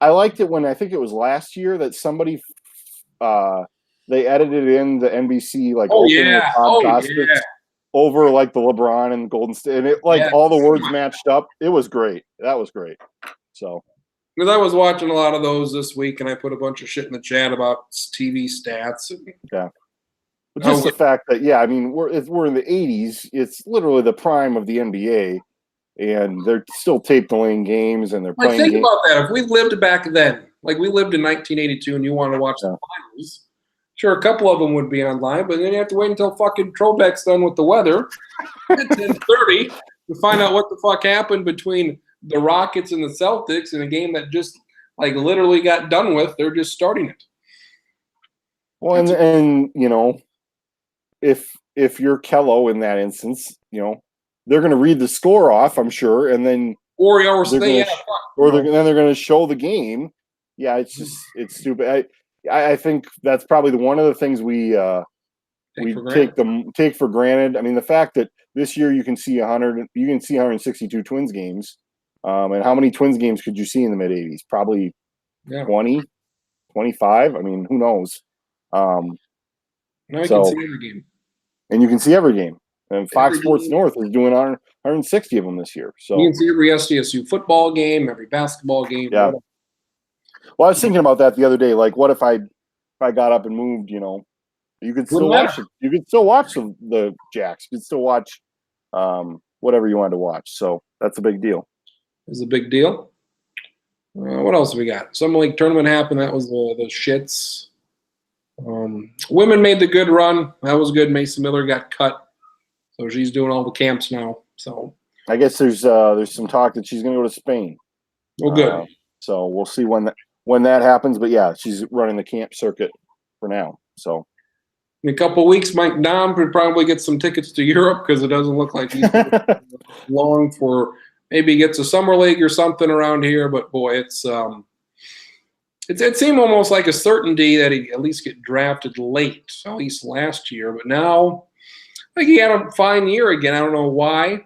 I liked it when I think it was last year that somebody they edited in the NBC over like the LeBron and Golden State, and it all the words matched up. It was great. That was great. So. Because I was watching a lot of those this week, and I put a bunch of shit in the chat about TV stats. But just the fact that, I mean, we're in the 80s. It's literally the prime of the NBA, and they're still tape delaying games, and they're playing games. Think about that. If we lived back then, like we lived in 1982, and you wanted to watch the finals, sure, a couple of them would be online, but then you have to wait until fucking Trobeck's done with the weather at 10:30 to find out what the fuck happened between the Rockets and the Celtics in a game that just literally got done with. They're just starting it. Well, and you know, if you're Kello in that instance, you know, they're going to read the score off, I'm sure, and then then they're going to show the game. Yeah, it's stupid. I think that's probably one of the things we take for granted. I mean, the fact that this year you can see 162 Twins games, and how many Twins games could you see in the mid 80s? Probably 20, 25. I mean, who knows? Now you can see every game. And you can see every game. And Fox Sports North is doing 160 of them this year. So you can see every SDSU football game, every basketball game. Yeah. Well, I was thinking about that the other day. Like, what if I got up and moved? You know, you could still watch it. You could still watch the Jacks. You could still watch whatever you wanted to watch. So that's a big deal. It's a big deal. What else we got? Summer League tournament happened. That was the shits. Women made the good run. That was good. Mason Miller got cut, so she's doing all the camps now. So I guess there's some talk that she's going to go to Spain. Well, good. So we'll see when that happens. But yeah, she's running the camp circuit for now. So in a couple of weeks, Mike Dom could probably get some tickets to Europe because it doesn't look like he's long for. Maybe he gets a summer league or something around here. But boy, it seemed almost like a certainty that he'd at least get drafted late, at least last year. But now, he had a fine year again. I don't know why.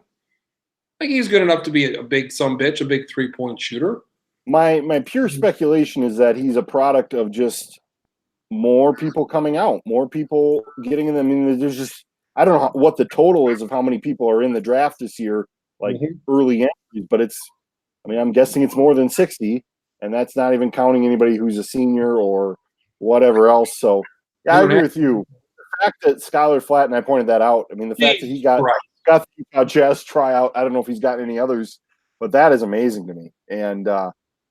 He's good enough to be a big sumbitch, a big 3-point shooter. My pure speculation is that he's a product of just more people coming out, more people getting in them. I mean, there's just I don't know what the total is of how many people are in the draft this year, early entries, but I'm guessing it's more than 60. And that's not even counting anybody who's a senior or whatever else. So, I agree with you. The fact that Skylar Flatten, I pointed that out. I mean, the fact that he got the Jazz tryout, I don't know if he's gotten any others, but that is amazing to me. And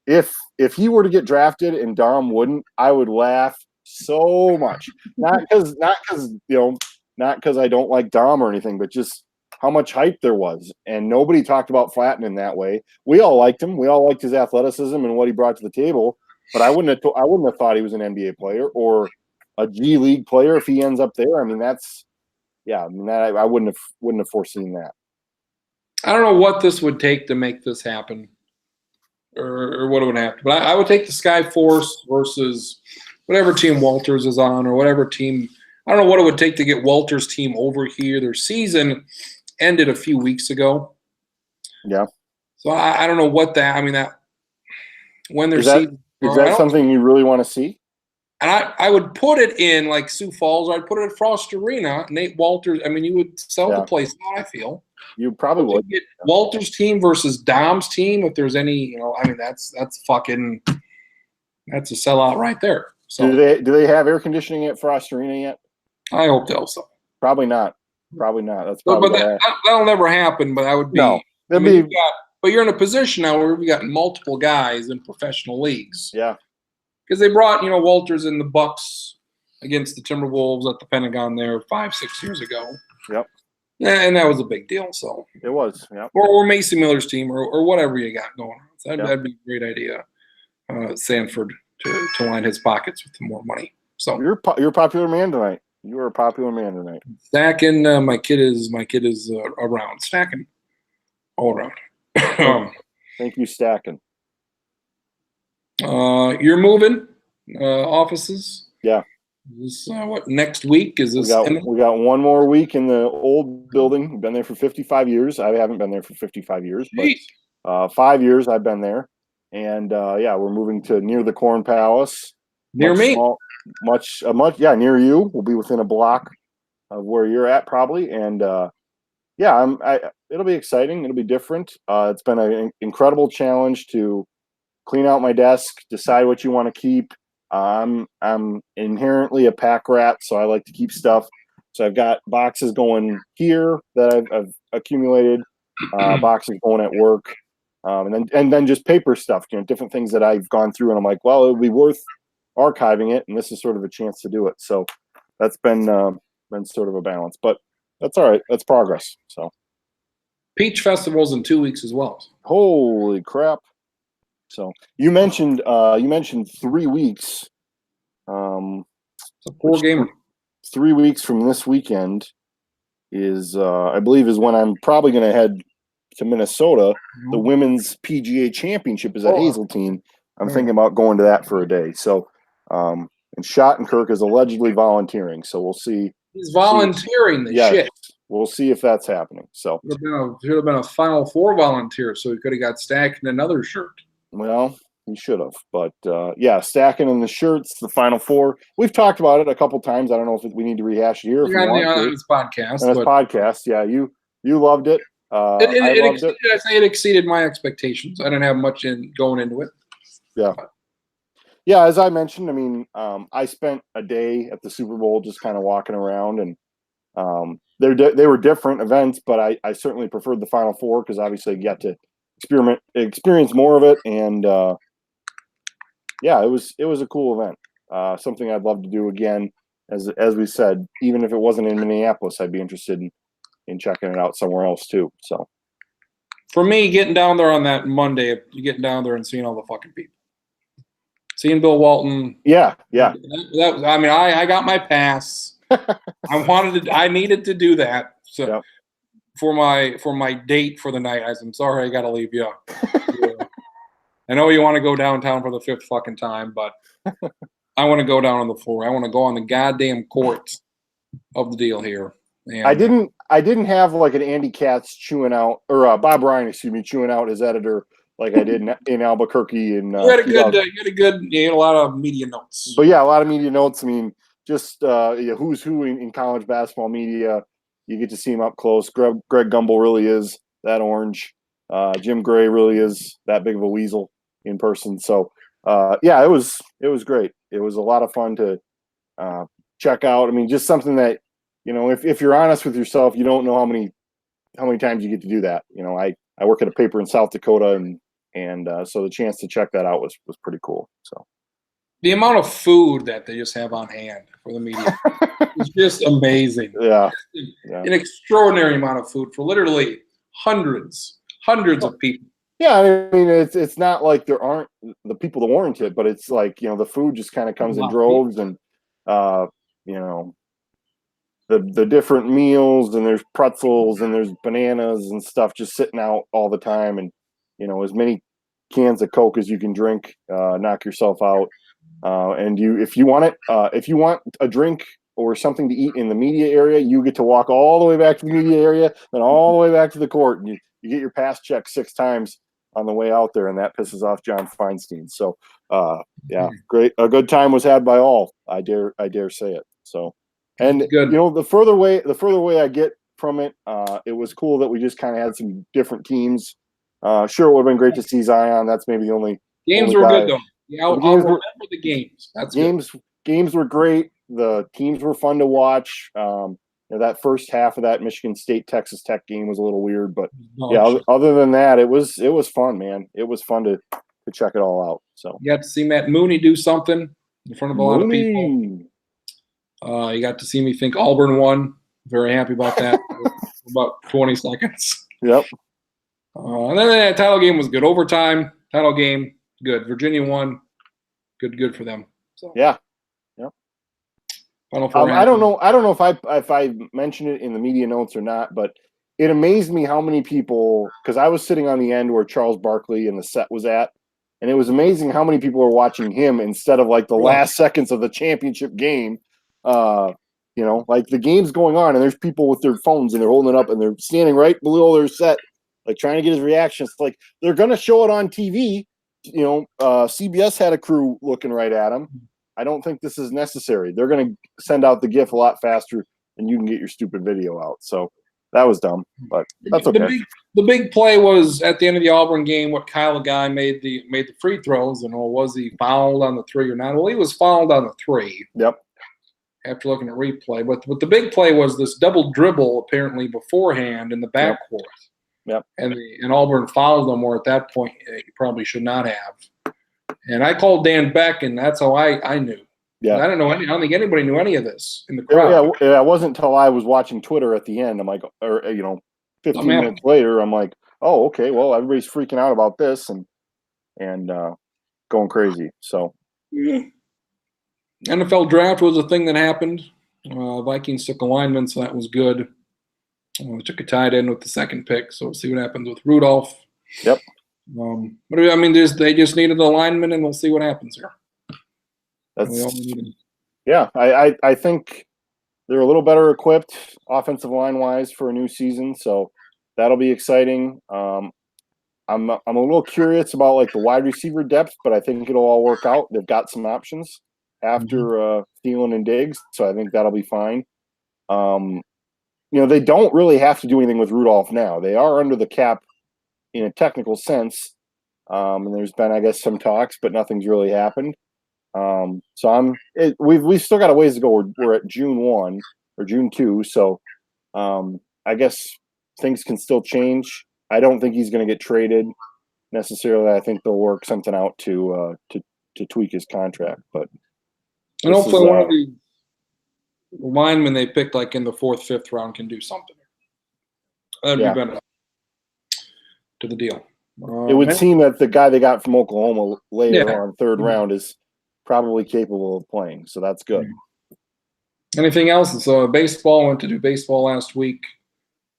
if he were to get drafted and Dom wouldn't, I would laugh so much. Not because I don't like Dom or anything, but just how much hype there was, and nobody talked about Flatten in that way. We all liked him. We all liked his athleticism and what he brought to the table. But I wouldn't have thought he was an NBA player or a G League player if he ends up there. I mean, I wouldn't have foreseen that. I don't know what this would take to make this happen, or what it would have to. But I would take the Sky Force versus whatever team Walters is on, or whatever team. I don't know what it would take to get Walters' team over here. Their season ended a few weeks ago. Yeah. So I don't know what that. I mean, that when their season is that something you really want to see? And I would put it in like Sioux Falls, or I'd put it at Frost Arena. Nate Walters. I mean, you would sell the place out, I feel. You probably would. Get Walters' team versus Dom's team, if there's any, I mean, that's a sellout right there. So do they have air conditioning at Frost Arena yet? I hope so. Probably not. That's probably that'll never happen. But I would be. No, but you're in a position now where we've got multiple guys in professional leagues. Yeah. Because they brought Walters in the Bucks against the Timberwolves at the Pentagon there 5-6 years ago. Yep. And that was a big deal. So It was, yeah. or Macy Miller's team or whatever you got going on. So Yeah. that'd be a great idea. Sanford to line his pockets with more money. So You're a popular man tonight. You are a popular man tonight. stacking. My kid is around stacking all around. Thank you, Stacking. You're moving offices. Yeah. Is this what next week? Is this? We got one more week in the old building. We've been there for 55 years. I haven't been there for 55 years, but 5 years I've been there. And yeah, we're moving to near the Corn Palace. Near me. Much near you. We'll be within a block of where you're at probably. And yeah, it'll be exciting. It'll be different. It's been an incredible challenge to clean out my desk, decide what you want to keep. I'm inherently a pack rat, so I like to keep stuff. So I've got boxes going here that I've accumulated, boxes going at work, and then just paper stuff, different things that I've gone through, and I'm like, well, it would be worth archiving it, and this is sort of a chance to do it. So that's been sort of a balance, but that's all right. That's progress. So Peach Festival's in 2 weeks as well. Holy crap! So you mentioned 3 weeks. It's a 4-gamer. 3 weeks from this weekend is I believe is when I'm probably going to head to Minnesota. Mm-hmm. The Women's PGA Championship is at Hazeltine. I'm thinking about going to that for a day. So and Schottenkirk is allegedly volunteering. So we'll see. He's volunteering shit. We'll see if that's happening. So should have been a Final Four volunteer, so he could have got Stacked in another shirt. Well, he should have, but yeah, Stacking in the shirts, the Final Four. We've talked about it a couple times. I don't know if we need to rehash it here. On this podcast. On this podcast, yeah, you loved it. I'd say it exceeded my expectations. I didn't have much going into it. Yeah. Yeah, as I mentioned, I mean, I spent a day at the Super Bowl just kind of walking around, and they were different events, but I certainly preferred the Final Four because obviously I got to experience more of it, and yeah, it was a cool event. Something I'd love to do again. As we said, even if it wasn't in Minneapolis, I'd be interested in checking it out somewhere else too. So for me, getting down there on that Monday, getting down there and seeing all the fucking people. Seeing Bill Walton. Yeah. I got my pass. I needed to do that. So yep. for my date for the night, I'm sorry I got to leave you. I know you want to go downtown for the 5th fucking time, but I want to go down on the floor. I want to go on the goddamn court of the deal here. And I didn't have like an Andy Katz chewing out, or Bob Ryan, chewing out his editor like I did in Albuquerque. And you had a lot of media notes. But yeah, a lot of media notes. I mean, just who's who in college basketball media. You get to see him up close. Greg Gumbel really is that orange. Jim Gray really is that big of a weasel in person. So yeah, it was great. It was a lot of fun to check out. I mean, just something that, if you're honest with yourself, you don't know how many times you get to do that. I work at a paper in South Dakota, and so the chance to check that out was pretty cool. So the amount of food that they just have on hand for the media is just amazing. Yeah. An extraordinary amount of food for literally hundreds of people. Yeah, I mean, it's not like there aren't the people to warrant it, but it's like, the food just kind of comes in droves, and the different meals, and there's pretzels and there's bananas and stuff just sitting out all the time, and as many cans of Coke as you can drink, knock yourself out. And if you want a drink or something to eat in the media area, you get to walk all the way back to the media area, then all the way back to the court, and you get your pass checked 6 times on the way out there, and that pisses off John Feinstein. So yeah, great. A good time was had by all. I dare say it. So, and good. The further away I get from it, it was cool that we just kind of had some different teams. Sure, it would have been great to see Zion. That's maybe the only games were good though. Yeah, I'll remember the games. Games were great. The teams were fun to watch. That first half of that Michigan State Texas Tech game was a little weird, but other than that, it was fun, man. It was fun to check it all out. So you got to see Matt Mooney do something in front of a lot of people. You got to see me think Auburn won. Very happy about that. about 20 seconds. Yep. And then that title game was good. Overtime, title game, good. Virginia won. Good for them. So, Yeah. Yep. Final Four I don't know if I mentioned it in the media notes or not, but it amazed me how many people, because I was sitting on the end where Charles Barkley and the set was at, and it was amazing how many people were watching him instead of like the last seconds of the championship game. Like the game's going on and there's people with their phones and they're holding it up and they're standing right below their set, like trying to get his reaction. It's like they're gonna show it on TV. CBS had a crew looking right at him. I don't think this is necessary. They're going to send out the GIF a lot faster and you can get your stupid video out. So that was dumb, but that's okay. The big play was at the end of the Auburn game. What Kyle Guy made the free throws, and was he fouled on the 3 or not? Well, he was fouled on the 3. Yep. After looking at replay, but the big play was this double dribble apparently beforehand in the backcourt. Yep. And Auburn fouled him, where at that point he probably should not have. And I called Dan Beck, and that's how I knew. Yeah. I don't think anybody knew any of this in the crowd. Yeah, it wasn't until I was watching Twitter at the end. I'm like, 15 minutes later, I'm like, oh, okay, well, everybody's freaking out about this and going crazy. So, yeah. NFL draft was a thing that happened. Vikings took a lineman, so that was good. Took a tight end with the second pick, so we'll see what happens with Rudolph. Yep. But I mean, they just needed a lineman, and we'll see what happens here. Yeah, I think they're a little better equipped offensive line wise for a new season, so that'll be exciting. I'm a little curious about like the wide receiver depth, but I think it'll all work out. They've got some options after Thielen and Diggs, so I think that'll be fine. They don't really have to do anything with Rudolph now. They are under the cap in a technical sense, and there's been, I guess, some talks, but nothing's really happened. We've still got a ways to go. We're at June 1 or June 2, so I guess things can still change. I don't think he's going to get traded necessarily. I think they'll work something out to tweak his contract, but and hopefully one of the linemen they picked like in the 4th, 5th round can do something. That'd be better to the deal. It would seem that the guy they got from Oklahoma later on, 3rd round, is probably capable of playing, so that's good. Anything else? So baseball, went to do baseball last week.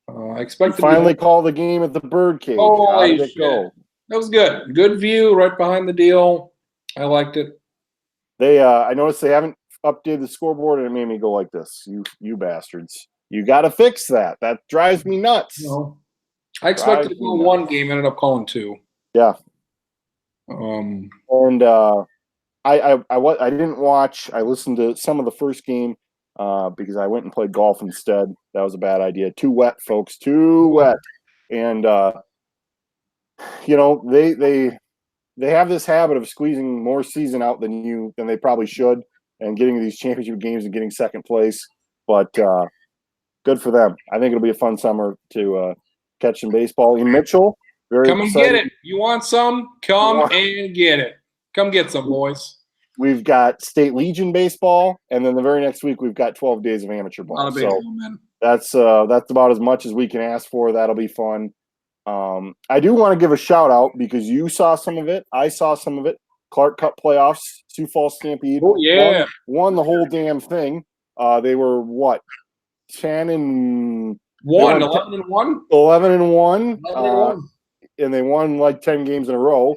I expected finally call the game at the Birdcage. How did it go? That was good. Good view right behind the deal. I liked it. They I noticed they haven't updated the scoreboard, and it made me go like this. You bastards. You got to fix that. That drives me nuts. No. I expected to go 1 game, ended up calling 2. Yeah. And I didn't watch. I listened to some of the first game because I went and played golf instead. That was a bad idea. Too wet, folks. Too wet. And they have this habit of squeezing more season out than they probably should, and getting these championship games and getting second place. But good for them. I think it'll be a fun summer to catch some baseball in Mitchell. Very come excited. And get it. You want some? Come and get it. Come get some, boys. We've got State Legion baseball, and then the very next week we've got 12 days of amateur ball. So that's about as much as we can ask for. That'll be fun. I do want to give a shout out because you saw some of it. I saw some of it. Clark Cup playoffs, Sioux Falls Stampede. Oh yeah, won the whole damn thing. They were what, 10 and 1, 11 and 1, 11 and 1, and they won like 10 games in a row.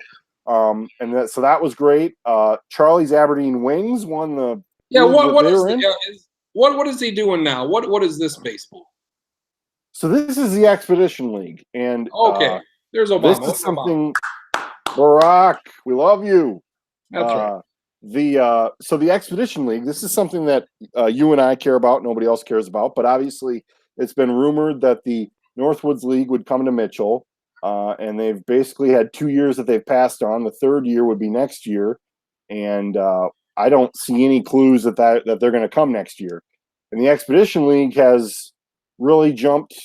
So that was great. Charlie's Aberdeen Wings won the. Yeah, what is he doing now? What is this baseball? So this is the Expedition League, and there's Obama. This is something. Barack, we love you. That's right. The Expedition League. This is something that you and I care about. Nobody else cares about, but obviously it's been rumored that the Northwoods League would come to Mitchell. And they've basically had 2 years that they've passed on. The 3rd year would be next year, and I don't see any clues that they're going to come next year. And the Expedition League has really jumped.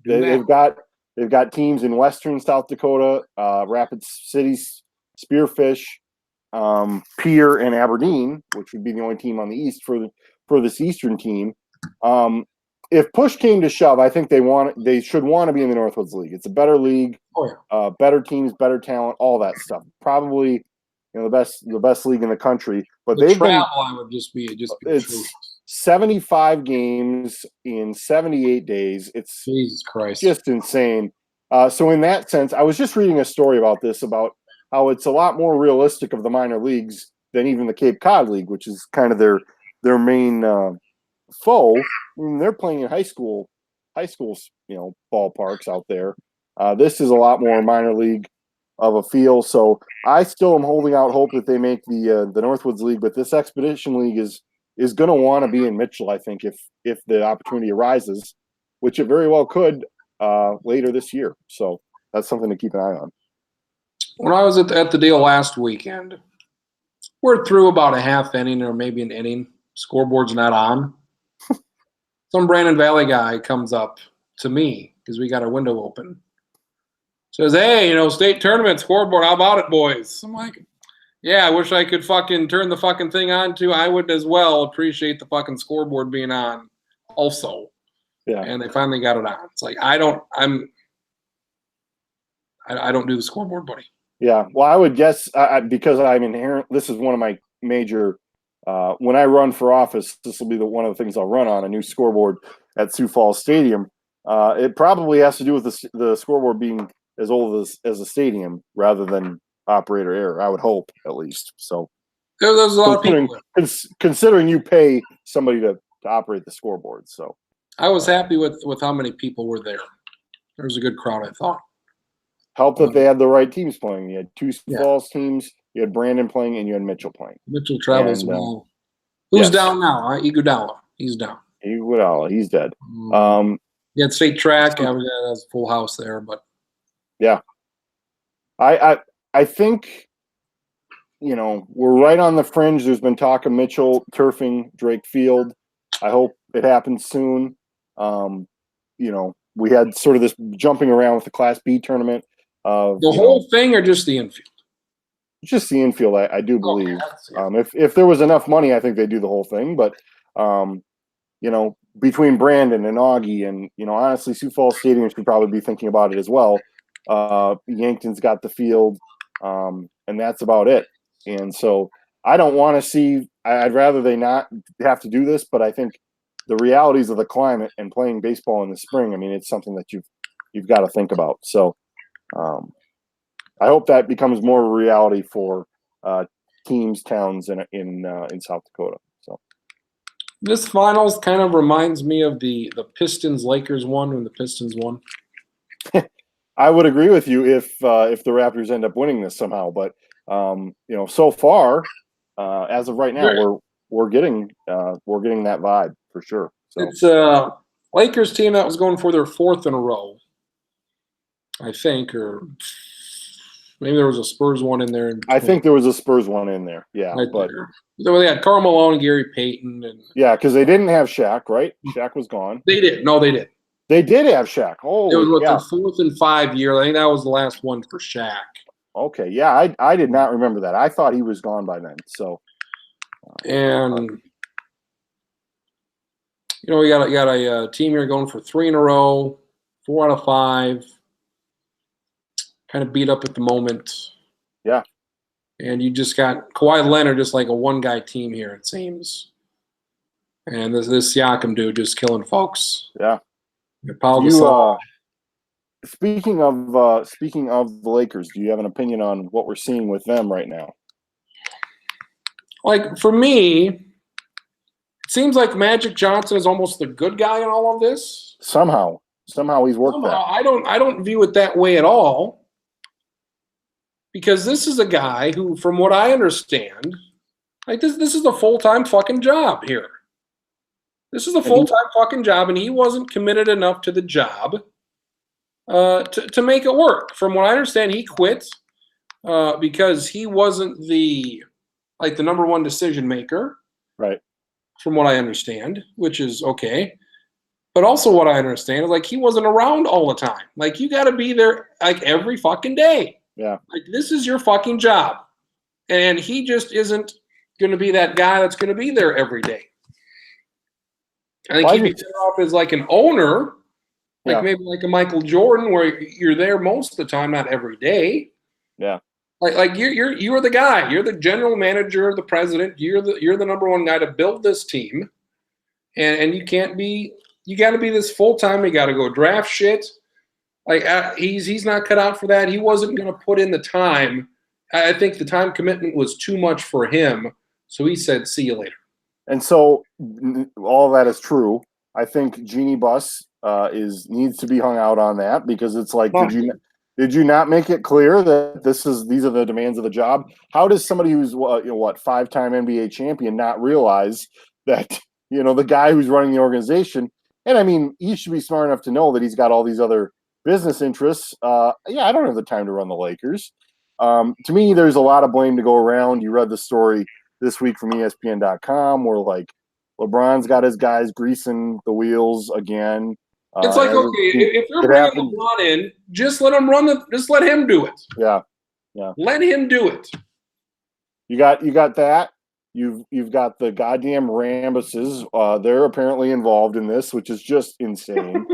They've got teams in Western South Dakota, Rapid City, Spearfish, Pierre, and Aberdeen, which would be the only team on the east for this Eastern team. if push came to shove, I think they should want to be in the Northwoods League. It's a better league, better teams, better talent, all that stuff. Probably, the best league in the country. But the travel, I would just be it's 75 games in 78 days. It's Jesus Christ, just insane. So in that sense, I was just reading a story about this, about how it's a lot more realistic of the minor leagues than even the Cape Cod League, which is kind of their main foe. I mean, they're playing in high school, ballparks out there. This is a lot more minor league of a feel. So I still am holding out hope that they make the Northwoods League, but this Expedition League is going to want to be in Mitchell, I think, if the opportunity arises, which it very well could later this year. So that's something to keep an eye on. When I was at the deal last weekend, we're through about a half inning or maybe an inning. Scoreboard's not on. Some Brandon Valley guy comes up to me because we got our window open. Says, hey, state tournament scoreboard, how about it, boys? I'm like, yeah, I wish I could fucking turn the fucking thing on too. I would as well appreciate the fucking scoreboard being on also. Yeah. And they finally got it on. It's like, I don't do the scoreboard, buddy. Yeah. Well, I would guess because this is one of my major, when I run for office, this will be one of the things I'll run on, a new scoreboard at Sioux Falls Stadium. It probably has to do with the scoreboard being as old as a stadium rather than operator error, I would hope, at least. So there's a lot of people. Considering you pay somebody to operate the scoreboard. So I was happy with how many people were there. There was a good crowd, I thought. Helped that they had the right teams playing. You had two Falls teams, you had Brandon playing, and you had Mitchell playing. Mitchell travels well. Who's down now? Iguodala. He's down. Iguodala, he's dead. Yeah, state track. Yeah, that's a full house there, but yeah, I think we're right on the fringe. There's been talk of Mitchell turfing Drake Field. I hope it happens soon. We had sort of this jumping around with the Class B tournament. The whole thing, or just the infield? Just the infield, I do believe. If there was enough money, I think they'd do the whole thing. But between Brandon and Augie, and honestly, Sioux Falls Stadium should probably be thinking about it as well. Yankton's got the field, and that's about it. And so I don't want to see. I'd rather they not have to do this, but I think the realities of the climate and playing baseball in the spring, I mean, it's something that you've got to think about. So I hope that becomes more of a reality for teams, towns in South Dakota. So this finals kind of reminds me of the Pistons Lakers one when the Pistons won. I would agree with you if the Raptors end up winning this somehow, but so far as of right now, we're getting that vibe for sure. So it's a Lakers team that was going for their fourth in a row, I think, or maybe there was a Spurs one in there. I think there was a Spurs one in there. Yeah, right, but they had Karl Malone and Gary Payton, and because they didn't have Shaq, right? Shaq was gone. They did. No, they did. They did have Shaq. Oh, it was their 4th and 5 year. I think that was the last one for Shaq. Okay, yeah, I did not remember that. I thought he was gone by then. So, and we got a team here going for 3 in a row, 4 out of 5. Kind of beat up at the moment. Yeah. And you just got Kawhi Leonard, just like a one-guy team here, it seems. And this Siakam dude just killing folks. Yeah. Speaking of the Lakers, do you have an opinion on what we're seeing with them right now? Like, for me, it seems like Magic Johnson is almost the good guy in all of this. Somehow he's worked that. I don't view it that way at all. Because this is a guy who, from what I understand, like this is a full-time fucking job here. This is a full-time fucking job, and he wasn't committed enough to the job to make it work. From what I understand, he quit because he wasn't the number one decision maker. Right. From what I understand, which is okay. But also what I understand is like he wasn't around all the time. Like you got to be there like every fucking day. Yeah. Like this is your fucking job. And he just isn't going to be that guy that's going to be there every day. I think he'd be better off as like an owner, like maybe like a Michael Jordan, where you're there most of the time, not every day. Yeah. Like you're the guy. You're the general manager, the president. You're the number one guy to build this team, and you can't be. You got to be this full time. You got to go draft shit. Like he's not cut out for that. He wasn't going to put in the time. I think the time commitment was too much for him. So he said, "See you later." And so all that is true. I think Jeannie Buss needs to be hung out on that, because it's like, did you not make it clear that these are the demands of the job? How does somebody who's 5-time NBA champion not realize that the guy who's running the organization? And I mean, he should be smart enough to know that he's got all these other business interests. I don't have the time to run the Lakers. To me, there's a lot of blame to go around. You read the story this week from ESPN.com where like LeBron's got his guys greasing the wheels again. It's like, okay, if you're bringing LeBron in, just let him just let him do it. Yeah. Let him do it. You got that. You've got the goddamn Rambuses. They're apparently involved in this, which is just insane.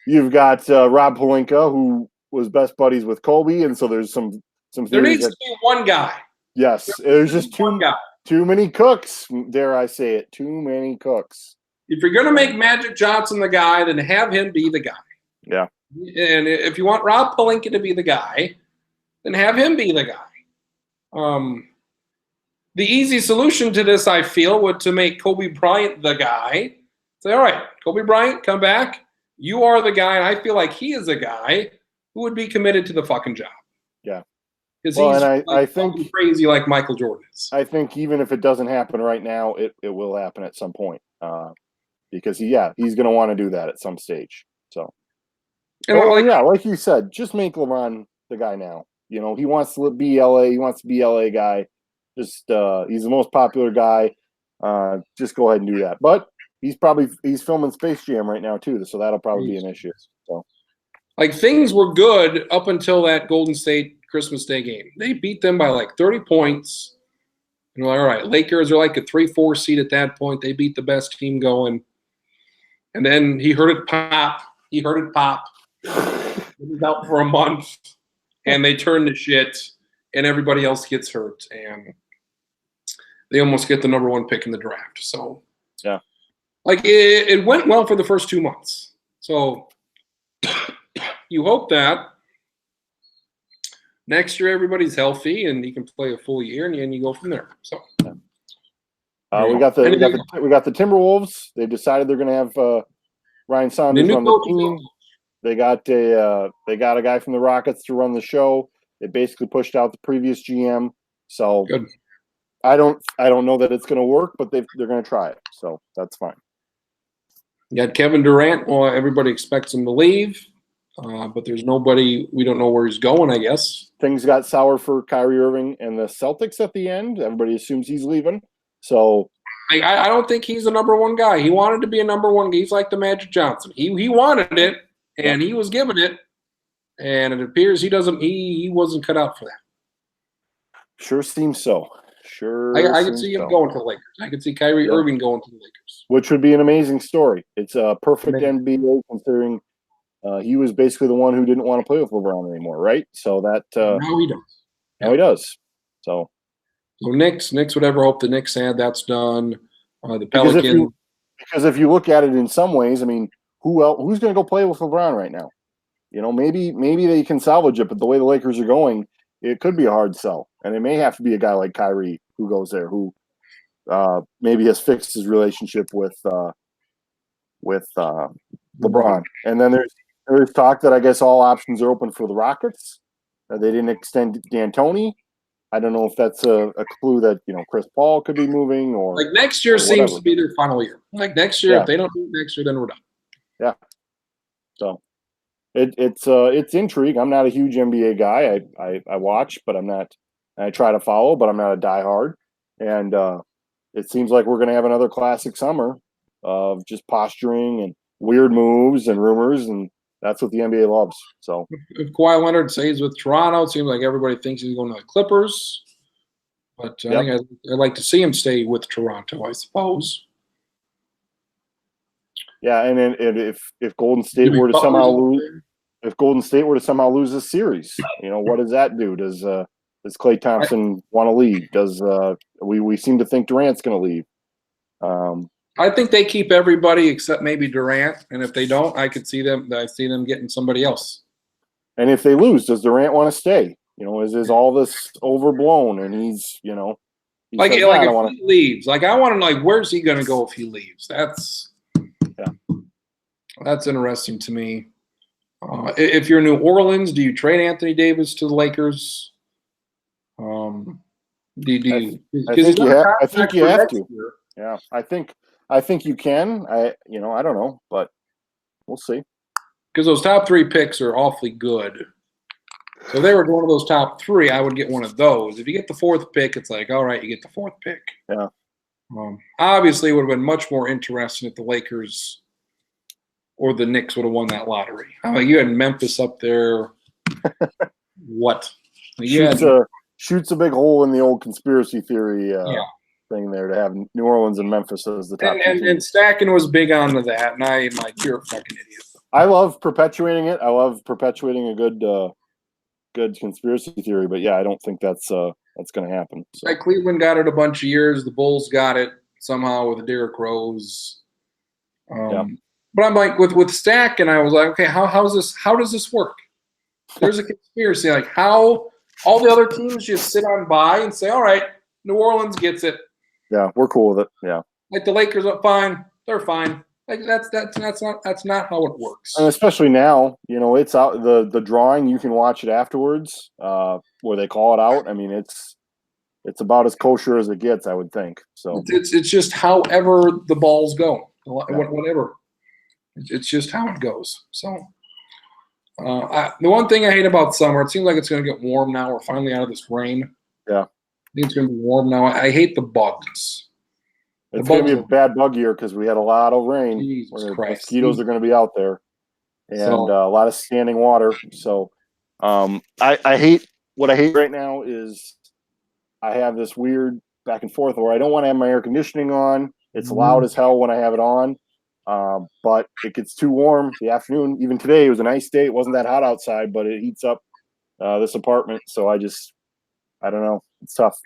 You've got Rob Pelinka, who was best buddies with Kobe, and so there's some. There needs to be one guy. Yes, there's just too many cooks. Dare I say it? Too many cooks. If you're going to make Magic Johnson the guy, then have him be the guy. Yeah. And if you want Rob Pelinka to be the guy, then have him be the guy. The easy solution to this, I feel, would to make Kobe Bryant the guy. Say, all right, Kobe Bryant, come back. You are the guy, and I feel like he is a guy who would be committed to the fucking job. Yeah. Because I think crazy like Michael Jordan is. I think even if it doesn't happen right now, it will happen at some point. Because he's going to want to do that at some stage. So, like you said, just make LeBron the guy now. He wants to be LA. He wants to be LA guy. Just he's the most popular guy. Just go ahead and do that. But he's filming Space Jam right now too, so that'll probably be an issue. So, like, things were good up until that Golden State Christmas Day game. They beat them by like 30 points. And we're like, all right, Lakers are like a 3-4 seed at that point. They beat the best team going. And then he heard it pop. He was out for a month. And they turn to shit. And everybody else gets hurt. And they almost get the number one pick in the draft. So, yeah. Like, it went well for the first 2 months. So, you hope that next year everybody's healthy and he can play a full year, and you go from there. So we got the Timberwolves. They decided they're going to have Ryan Saunders run the team. They got a guy from the Rockets to run the show. They basically pushed out the previous GM. So good. I don't know that it's going to work, but they're going to try it. So that's fine. You got Kevin Durant. Well, everybody expects him to leave. But there's nobody. We don't know where he's going, I guess. Things got sour for Kyrie Irving and the Celtics at the end. Everybody assumes he's leaving. So I don't think he's the number one guy. He wanted to be a number one guy. He's like the Magic Johnson. He wanted it, and he was given it. And it appears he wasn't cut out for that. Sure seems so. I can see him going to the Lakers. I can see Kyrie Irving going to the Lakers. Which would be an amazing story. It's a perfect NBA considering – he was basically the one who didn't want to play with LeBron anymore, right? So that now he does. Now he does. So Knicks would ever hope the Knicks had that's done. The Pelicans. Because if you look at it in some ways, I mean, who's going to go play with LeBron right now? Maybe they can salvage it, but the way the Lakers are going, it could be a hard sell, and it may have to be a guy like Kyrie who goes there, who maybe has fixed his relationship with LeBron, and then there's talk that I guess all options are open for the Rockets. They didn't extend D'Antoni. I don't know if that's a clue that Chris Paul could be moving or like next year seems to be their final year. Like next year, if they don't do it next year, then we're done. Yeah. So it's intrigue. I'm not a huge NBA guy. I watch, but I'm not. I try to follow, but I'm not a diehard. And it seems like we're going to have another classic summer of just posturing and weird moves and rumors, and that's what the NBA loves. So if Kawhi Leonard stays with Toronto, it seems like everybody thinks he's going to the Clippers. But I think I'd like to see him stay with Toronto, I suppose. Yeah, and then if Golden State were to somehow lose, if Golden State were to somehow lose this series, what does that do? Does Klay Thompson want to leave? Does we seem to think Durant's going to leave? I think they keep everybody except maybe Durant, and if they don't, I see them getting somebody else. And if they lose, does Durant want to stay? Is all this overblown? And he's like if he leaves, like I want to know, like, where's he going to go if he leaves? That's interesting to me. If you're New Orleans, do you trade Anthony Davis to the Lakers? I think you have to. Yeah, I think you can. I don't know, but we'll see. Because those top 3 picks are awfully good. So if they were one of those top 3, I would get one of those. If you get the 4th pick, it's like, all right, you get the 4th pick. Yeah. Obviously, it would have been much more interesting if the Lakers or the Knicks would have won that lottery. You had Memphis up there. What? Shoots a big hole in the old conspiracy theory thing there to have New Orleans and Memphis as the top. And Stacking was big onto that, and I'm like, you're a fucking idiot. I love perpetuating it. I love perpetuating a good conspiracy theory, but yeah, I don't think that's going to happen. So. Like Cleveland got it a bunch of years. The Bulls got it somehow with the Derrick Rose. But I'm like with Stack, and I was like, okay, how does this work? There's a conspiracy. Like how all the other teams just sit on by and say, all right, New Orleans gets it. Yeah, we're cool with it. Yeah. Like the Lakers are fine. They're fine. Like that's not how it works. And especially now, it's out the drawing. You can watch it afterwards, where they call it out. I mean, it's about as kosher as it gets, I would think. So it's just however the balls go, whatever. It's just how it goes. So the one thing I hate about summer, it seems like it's going to get warm now. We're finally out of this rain. Yeah, I think it's going to be warm now. I hate the bugs. It's going to be a bad bug year because we had a lot of rain. Mosquitoes are going to be out there, and a lot of standing water. So I hate what I hate right now is I have this weird back and forth where I don't want to have my air conditioning on. It's loud as hell when I have it on, but it gets too warm the afternoon. Even today, it was a nice day. It wasn't that hot outside, but it heats up this apartment. So I don't know. It's tough.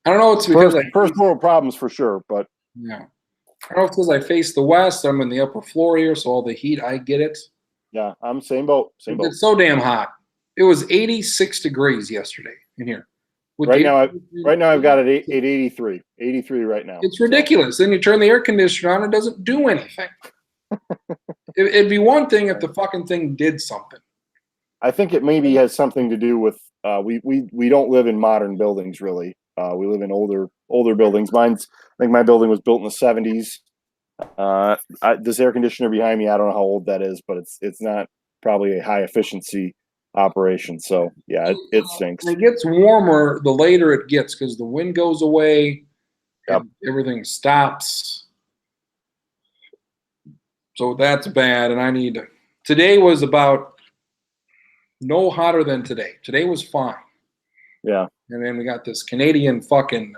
I don't know. It's because first world problems for sure, but. Yeah. I don't know if it's because I face the west. I'm in the upper floor here, so all the heat, I get it. Yeah, I'm same boat. It's so damn hot. It was 86 degrees yesterday in here. Right now I've got it at 83. 83 right now. It's ridiculous. Then you turn the air conditioner on, it doesn't do anything. It'd be one thing if the fucking thing did something. I think it maybe has something to do with we don't live in modern buildings really. We live in older buildings. I think my building was built in the 70s. This air conditioner behind me, I don't know how old that is, but it's not probably a high efficiency operation. So yeah, it stinks. It gets warmer the later it gets because the wind goes away, and everything stops. So that's bad. And today was about no hotter than today. Today was fine. Yeah. And then we got this Canadian fucking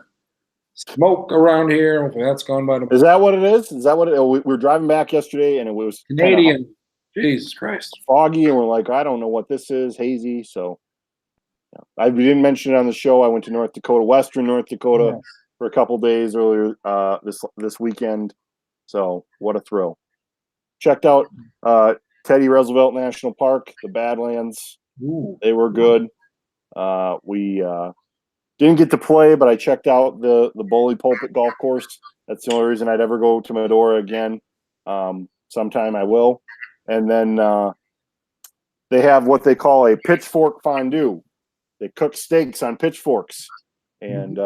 smoke around here. That's gone by. Is that what it is? Is that what we were driving back yesterday and it was Canadian? Jesus Christ. Foggy, and we're like, I don't know what this is, hazy. So we didn't mention it on the show. I went to North Dakota, Western North Dakota for a couple days earlier this weekend. So what a thrill. Checked out Teddy Roosevelt National Park, the Badlands. Ooh. They were good. We didn't get to play, but I checked out the Bully Pulpit Golf Course. That's the only reason I'd ever go to Medora again. Sometime I will. And then they have what they call a pitchfork fondue. They cook steaks on pitchforks, and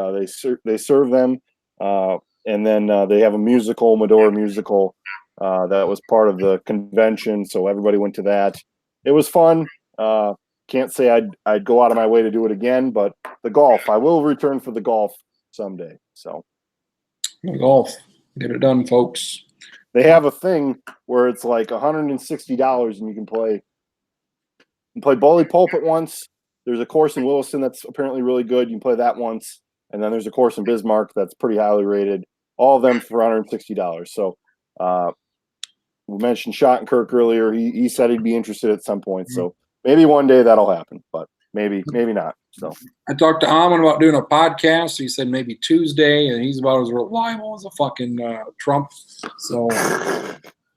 they serve them. And then they have a musical, Medora musical, that was part of the convention. So everybody went to that. It was fun. Can't say I'd go out of my way to do it again, but the golf, I will return for the golf someday. So the golf, get it done, folks. They have a thing where it's like $160 and you can play Bully Pulpit once. There's a course in Williston that's apparently really good. You can play that once, and then there's a course in Bismarck that's pretty highly rated. All of them for $160. So we mentioned Schottenkirk earlier. He said he'd be interested at some point. So maybe one day that'll happen, but maybe not. So I talked to Amon about doing a podcast. He said maybe Tuesday, and he's about as reliable as a fucking Trump. So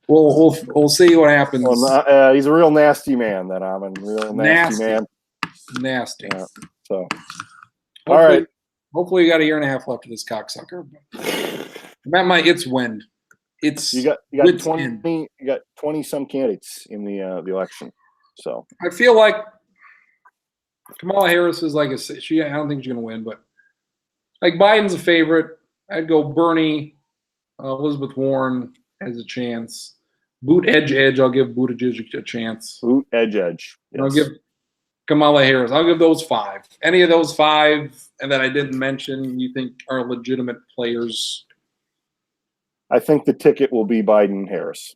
we'll see what happens. Well, he's a real nasty man. That Amon, real nasty man. Nasty. Yeah, so Hopefully, all right. Hopefully, you got a year and a half left of this cocksucker. That might. It's wind. It's you got 20 you got 20 some candidates in the election. So I feel like Kamala Harris is like I don't think she's gonna win, but like Biden's a favorite. I'd go Bernie, Elizabeth Warren has a chance. Edge. I'll give Buttigieg a chance. Edge. Yes. I'll give Kamala Harris. I'll give those 5. Any of those 5 and that I didn't mention, you think are legitimate players? I think the ticket will be Biden-Harris.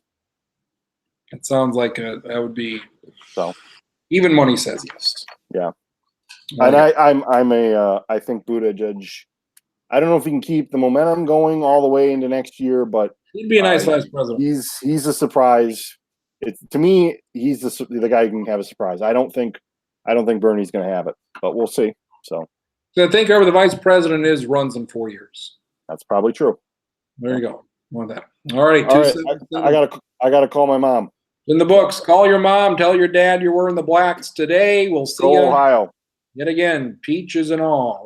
It sounds like that would be. So even money says yes. Yeah, and I think Buttigieg. I don't know if he can keep the momentum going all the way into next year, but he'd be a nice vice president. He's a surprise. To me, he's the guy who can have a surprise. I don't think Bernie's going to have it, but we'll see. So I think whoever the vice president is runs in 4 years. That's probably true. There you go. Want that? All right. I gotta call my mom. In the books, call your mom. Tell your dad you're wearing the blacks today. We'll see you. Ohio. Yet again, peaches and all.